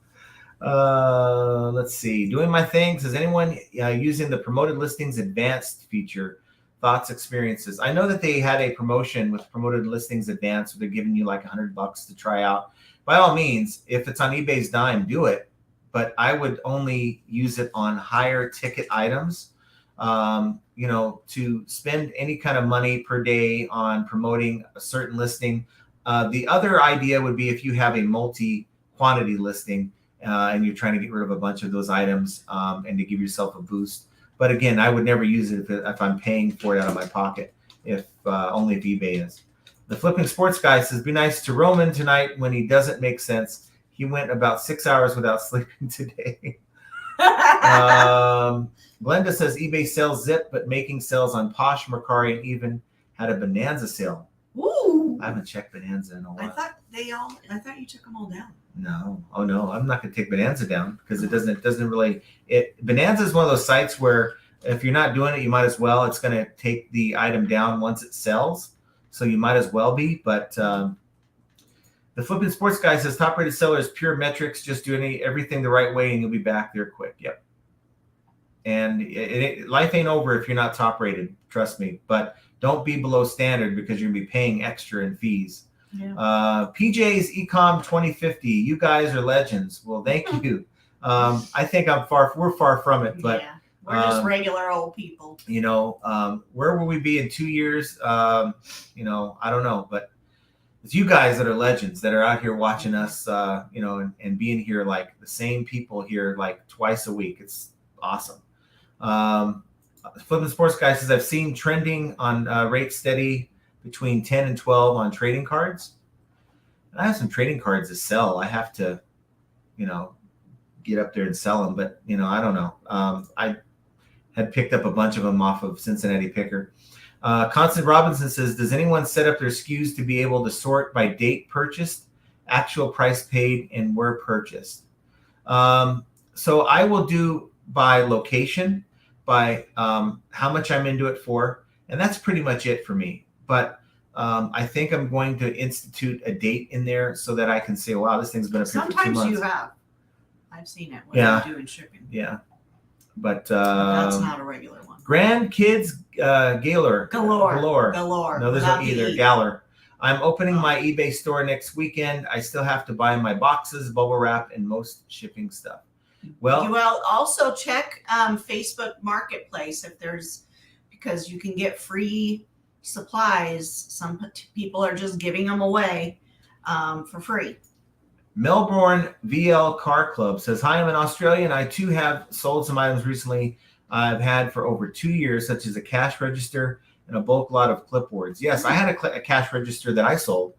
S1: Let's see. Doing my things. Is anyone using the promoted listings advanced feature? Thoughts, experiences. I know that they had a promotion with promoted listings advanced where they're giving you like $100 to try out. By all means, if it's on eBay's dime, do it. But I would only use it on higher ticket items. To spend any kind of money per day on promoting a certain listing. The other idea would be if you have a multi-quantity listing and you're trying to get rid of a bunch of those items and to give yourself a boost. But again, I would never use it if I'm paying for it out of my pocket, only if eBay is. The Flipping Sports Guy says, be nice to Roman tonight when he doesn't make sense. He went about 6 hours without sleeping today. Glenda says eBay sells Zip, but making sales on Posh, Mercari, and even had a Bonanza sale.
S2: Ooh.
S1: I haven't checked Bonanza in a while.
S2: I thought you took them all down.
S1: No. Oh no, I'm not gonna take Bonanza down because it doesn't really Bonanza is one of those sites where if you're not doing it, you might as well. It's gonna take the item down once it sells. So you might as well be, but the Flipping Sports Guy says top rated sellers, pure metrics, just do everything the right way and you'll be back there quick. Yep. And life ain't over if you're not top rated, trust me. But don't be below standard because you're gonna be paying extra in fees.
S2: Yeah.
S1: PJ's Ecom 2050. You guys are legends. Well, thank you. I think we're far from it, but
S2: yeah, we're just regular old people.
S1: Where will we be in 2 years? I don't know, but it's you guys that are legends that are out here watching us, and being here like the same people here like twice a week. It's awesome. Flipping Sports Guy says, I've seen trending on rate steady between 10 and 12 on trading cards. And I have some trading cards to sell. I have to, get up there and sell them, but I don't know. I had picked up a bunch of them off of Cincinnati Picker. Constant Robinson says, does anyone set up their SKUs to be able to sort by date purchased, actual price paid, and where purchased? So I will do by location, by how much I'm into it for, and that's pretty much it for me. But I think I'm going to institute a date in there so that I can say, wow, this thing's been up here for 2 months.
S2: Sometimes you have. I've seen it when you're doing shipping.
S1: Yeah. But
S2: that's not a regular one.
S1: Grandkids Galore.
S2: No,
S1: there's no either. Galler. I'm opening my eBay store next weekend. I still have to buy my boxes, bubble wrap, and most shipping stuff. Well,
S2: you will also check Facebook Marketplace because you can get free supplies. Some people are just giving them away for free.
S1: Melbourne VL Car Club says, hi, I'm an Australian. I too have sold some items recently I've had for over 2 years, such as a cash register and a bulk lot of clipboards. Yes, I had a cash register that I sold.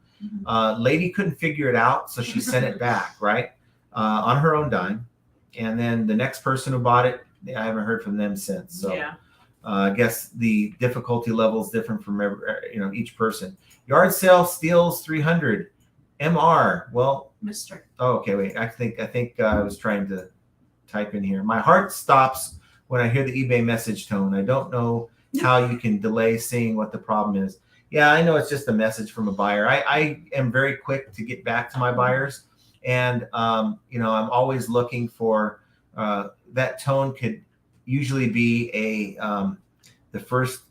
S1: Lady couldn't figure it out, so she sent it back, right, on her own dime. And then the next person who bought it, I haven't heard from them since. So
S2: yeah.
S1: I guess the difficulty level is different from each person. Yard sale steals 300 MR. Well,
S2: Mr.
S1: Oh, okay. Wait. I think I was trying to type in here. My heart stops when I hear the eBay message tone. I don't know how you can delay seeing what the problem is. Yeah, I know it's just a message from a buyer. I am very quick to get back to my buyers, and I'm always looking for that tone could usually be the first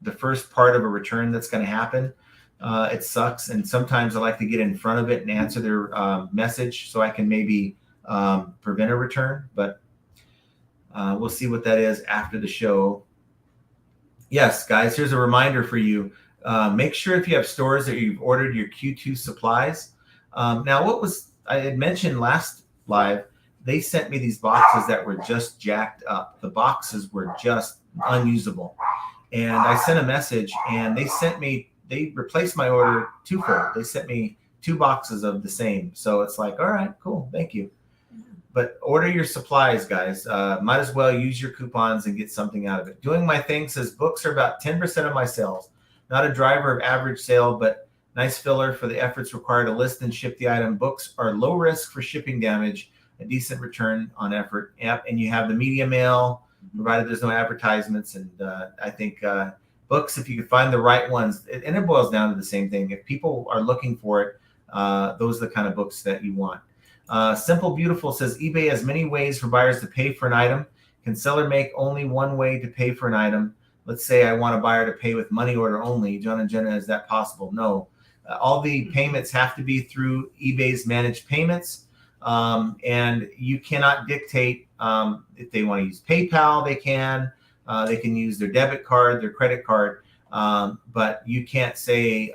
S1: the first part of a return that's going to happen. It sucks. And sometimes I like to get in front of it and answer their message so I can maybe prevent a return. But we'll see what that is after the show. Yes, guys, here's a reminder for you. Make sure if you have stores that you've ordered your Q2 supplies. Now, I had mentioned last live, they sent me these boxes that were just jacked up. The boxes were just unusable. And I sent a message, and they replaced my order twofold. They sent me 2 boxes of the same. So it's like, all right, cool, thank you. But order your supplies, guys. Might as well use your coupons and get something out of it. Doing My Thing says books are about 10% of my sales. Not a driver of average sale, but nice filler for the efforts required to list and ship the item. Books are low risk for shipping damage, a decent return on effort. Yep, and you have the media mail, provided there's no advertisements. And I think books, if you can find the right ones, and it boils down to the same thing. If people are looking for it, those are the kind of books that you want. Simple Beautiful says eBay has many ways for buyers to pay for an item. Can seller make only one way to pay for an item? Let's say I want a buyer to pay with money order only. John and Jenna, is that possible? No. All the payments have to be through eBay's managed payments. And you cannot dictate if they want to use PayPal, they can. They can use their debit card, their credit card. But you can't say,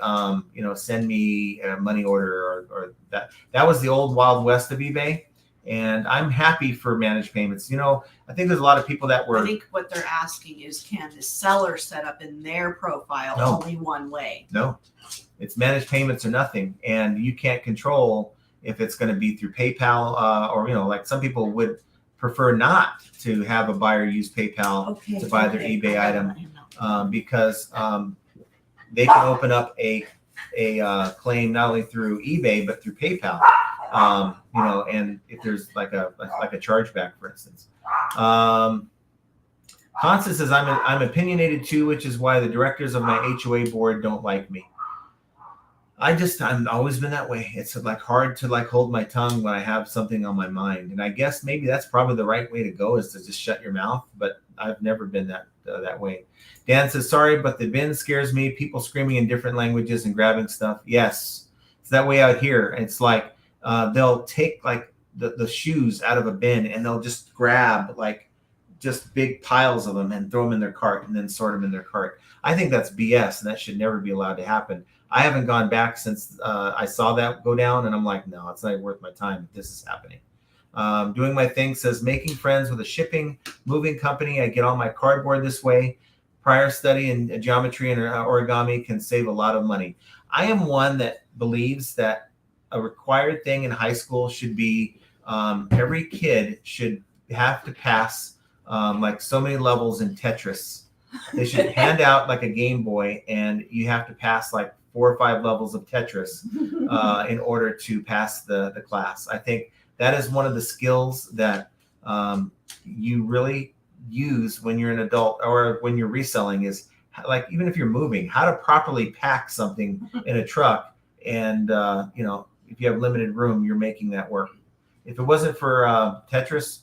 S1: send me a money order or that. That was the old Wild West of eBay. And I'm happy for managed payments. I think there's a lot of people that were.
S2: I think what they're asking is, can the seller set up in their profile only one way?
S1: No, it's managed payments or nothing. And you can't control if it's going to be through PayPal or, like some people would prefer not to have a buyer use PayPal to buy their eBay item because they can open up a claim not only through eBay but through PayPal. And if there's like a chargeback, for instance. Constance says I'm opinionated too, which is why the directors of my HOA board don't like me. I've always been that way. It's like hard to hold my tongue when I have something on my mind. And I guess maybe that's probably the right way to go, is to just shut your mouth. But I've never been that way. Dan says, sorry, but the bin scares me. People screaming in different languages and grabbing stuff. Yes, it's that way out here. It's like they'll take the shoes out of a bin and they'll just grab just big piles of them and throw them in their cart and then sort them in their cart. I think that's BS, and that should never be allowed to happen. I haven't gone back since I saw that go down, and I'm like, no, it's not worth my time if this is happening. Doing My Thing says, making friends with a moving company. I get all my cardboard this way. Prior study in geometry and origami can save a lot of money. I am one that believes that a required thing in high school should be every kid should have to pass so many levels in Tetris. They should hand out a Game Boy, and you have to pass 4 or 5 levels of Tetris in order to pass the class. I think that is one of the skills that you really use when you're an adult or when you're reselling, is even if you're moving, how to properly pack something in a truck. And, if you have limited room, you're making that work. If it wasn't for Tetris,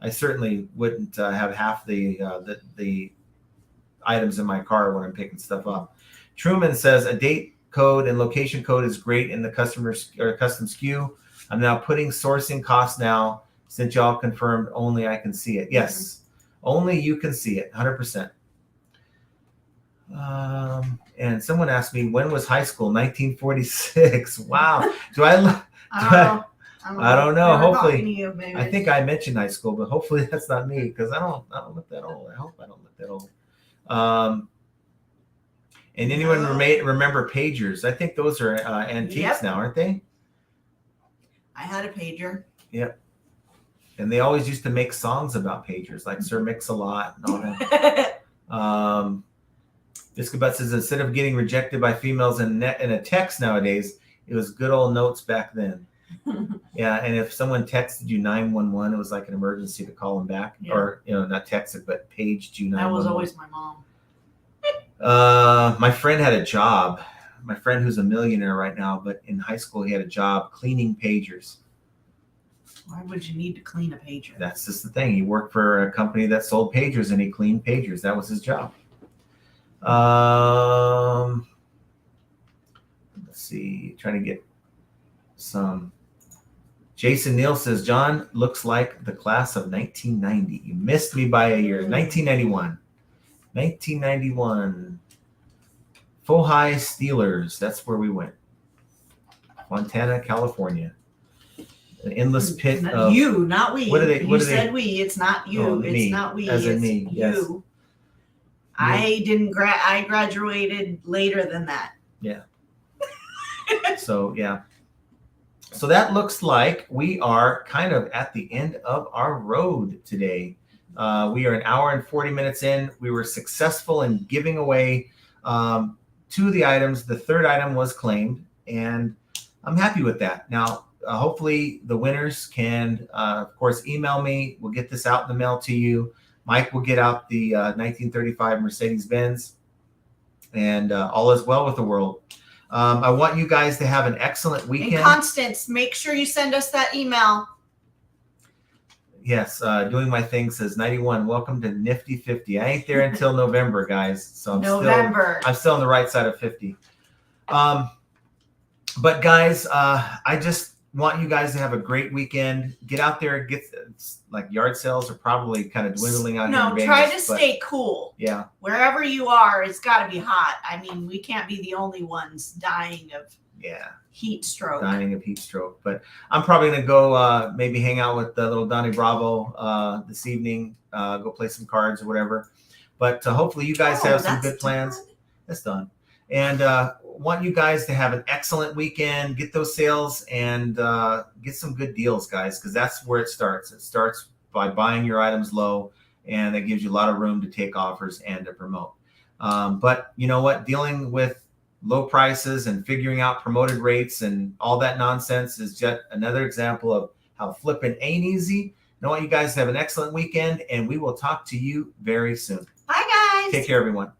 S1: I certainly wouldn't have half the items in my car when I'm picking stuff up. Truman says a date code and location code is great in the custom SKU. I'm now putting sourcing costs now. Since y'all confirmed only I can see it. Yes, only you can see it, 100%. And someone asked me, when was high school? 1946. Wow. I don't know. Hopefully, I think I mentioned high school, but hopefully that's not me, because I don't look that old. I hope I don't look that old. And anyone remember pagers? I think those are antiques now, aren't they?
S2: I had a pager.
S1: Yep. And they always used to make songs about pagers, like Sir Mix-a-Lot and all that. Discobut says, instead of getting rejected by females in a text nowadays, it was good old notes back then. Yeah, and if someone texted you 911, it was like an emergency to call them back. Yeah. Or, not texted, but paged you 911.
S2: That was always my mom.
S1: My friend had a job. My friend who's a millionaire right now, but in high school he had a job cleaning pagers.
S2: Why would you need to clean a pager?
S1: That's just the thing. He worked for a company that sold pagers, and he cleaned pagers. That was his job. Let's see. Trying to get some. Jason Neal says, John looks like the class of 1990. You missed me by a year. 1991. 1991. Full High Steelers. That's where we went. Fontana, California. An endless pit of
S2: you, not we.
S1: What are they?
S2: You
S1: What are
S2: said
S1: they?
S2: we. It's not you.
S1: Oh,
S2: it's
S1: me.
S2: not we.
S1: As in
S2: it's
S1: me, yes.
S2: you. I didn't I graduated later than that.
S1: Yeah. So yeah. So that looks like we are kind of at the end of our road today. We are an hour and 40 minutes in. We were successful in giving away 2 of the items. The third item was claimed, and I'm happy with that. Now, hopefully the winners can, of course, email me. We'll get this out in the mail to you. Mike will get out the 1935 Mercedes-Benz, and all is well with the world. I want you guys to have an excellent weekend.
S2: And Constance, make sure you send us that email.
S1: Yes, doing my thing says 91. Welcome to Nifty 50. I ain't there until November, guys. So I'm still on the right side of 50. But guys, I just want you guys to have a great weekend. Get out there. Like yard sales are probably kind of dwindling out here in Vegas.
S2: Try to stay cool.
S1: Yeah.
S2: Wherever you are, it's got to be hot. I mean, we can't be the only ones dying of heat stroke.
S1: But I'm probably going to go maybe hang out with little Donnie Bravo this evening, go play some cards or whatever. But hopefully you guys have some good plans. That's done. And want you guys to have an excellent weekend. Get those sales and get some good deals, guys, because that's where it starts. It starts by buying your items low, and that gives you a lot of room to take offers and to promote. But you know what? Dealing with low prices and figuring out promoted rates and all that nonsense is just another example of how flipping ain't easy. I want you guys to have an excellent weekend, and we will talk to you very soon.
S2: Bye, guys.
S1: Take care, everyone.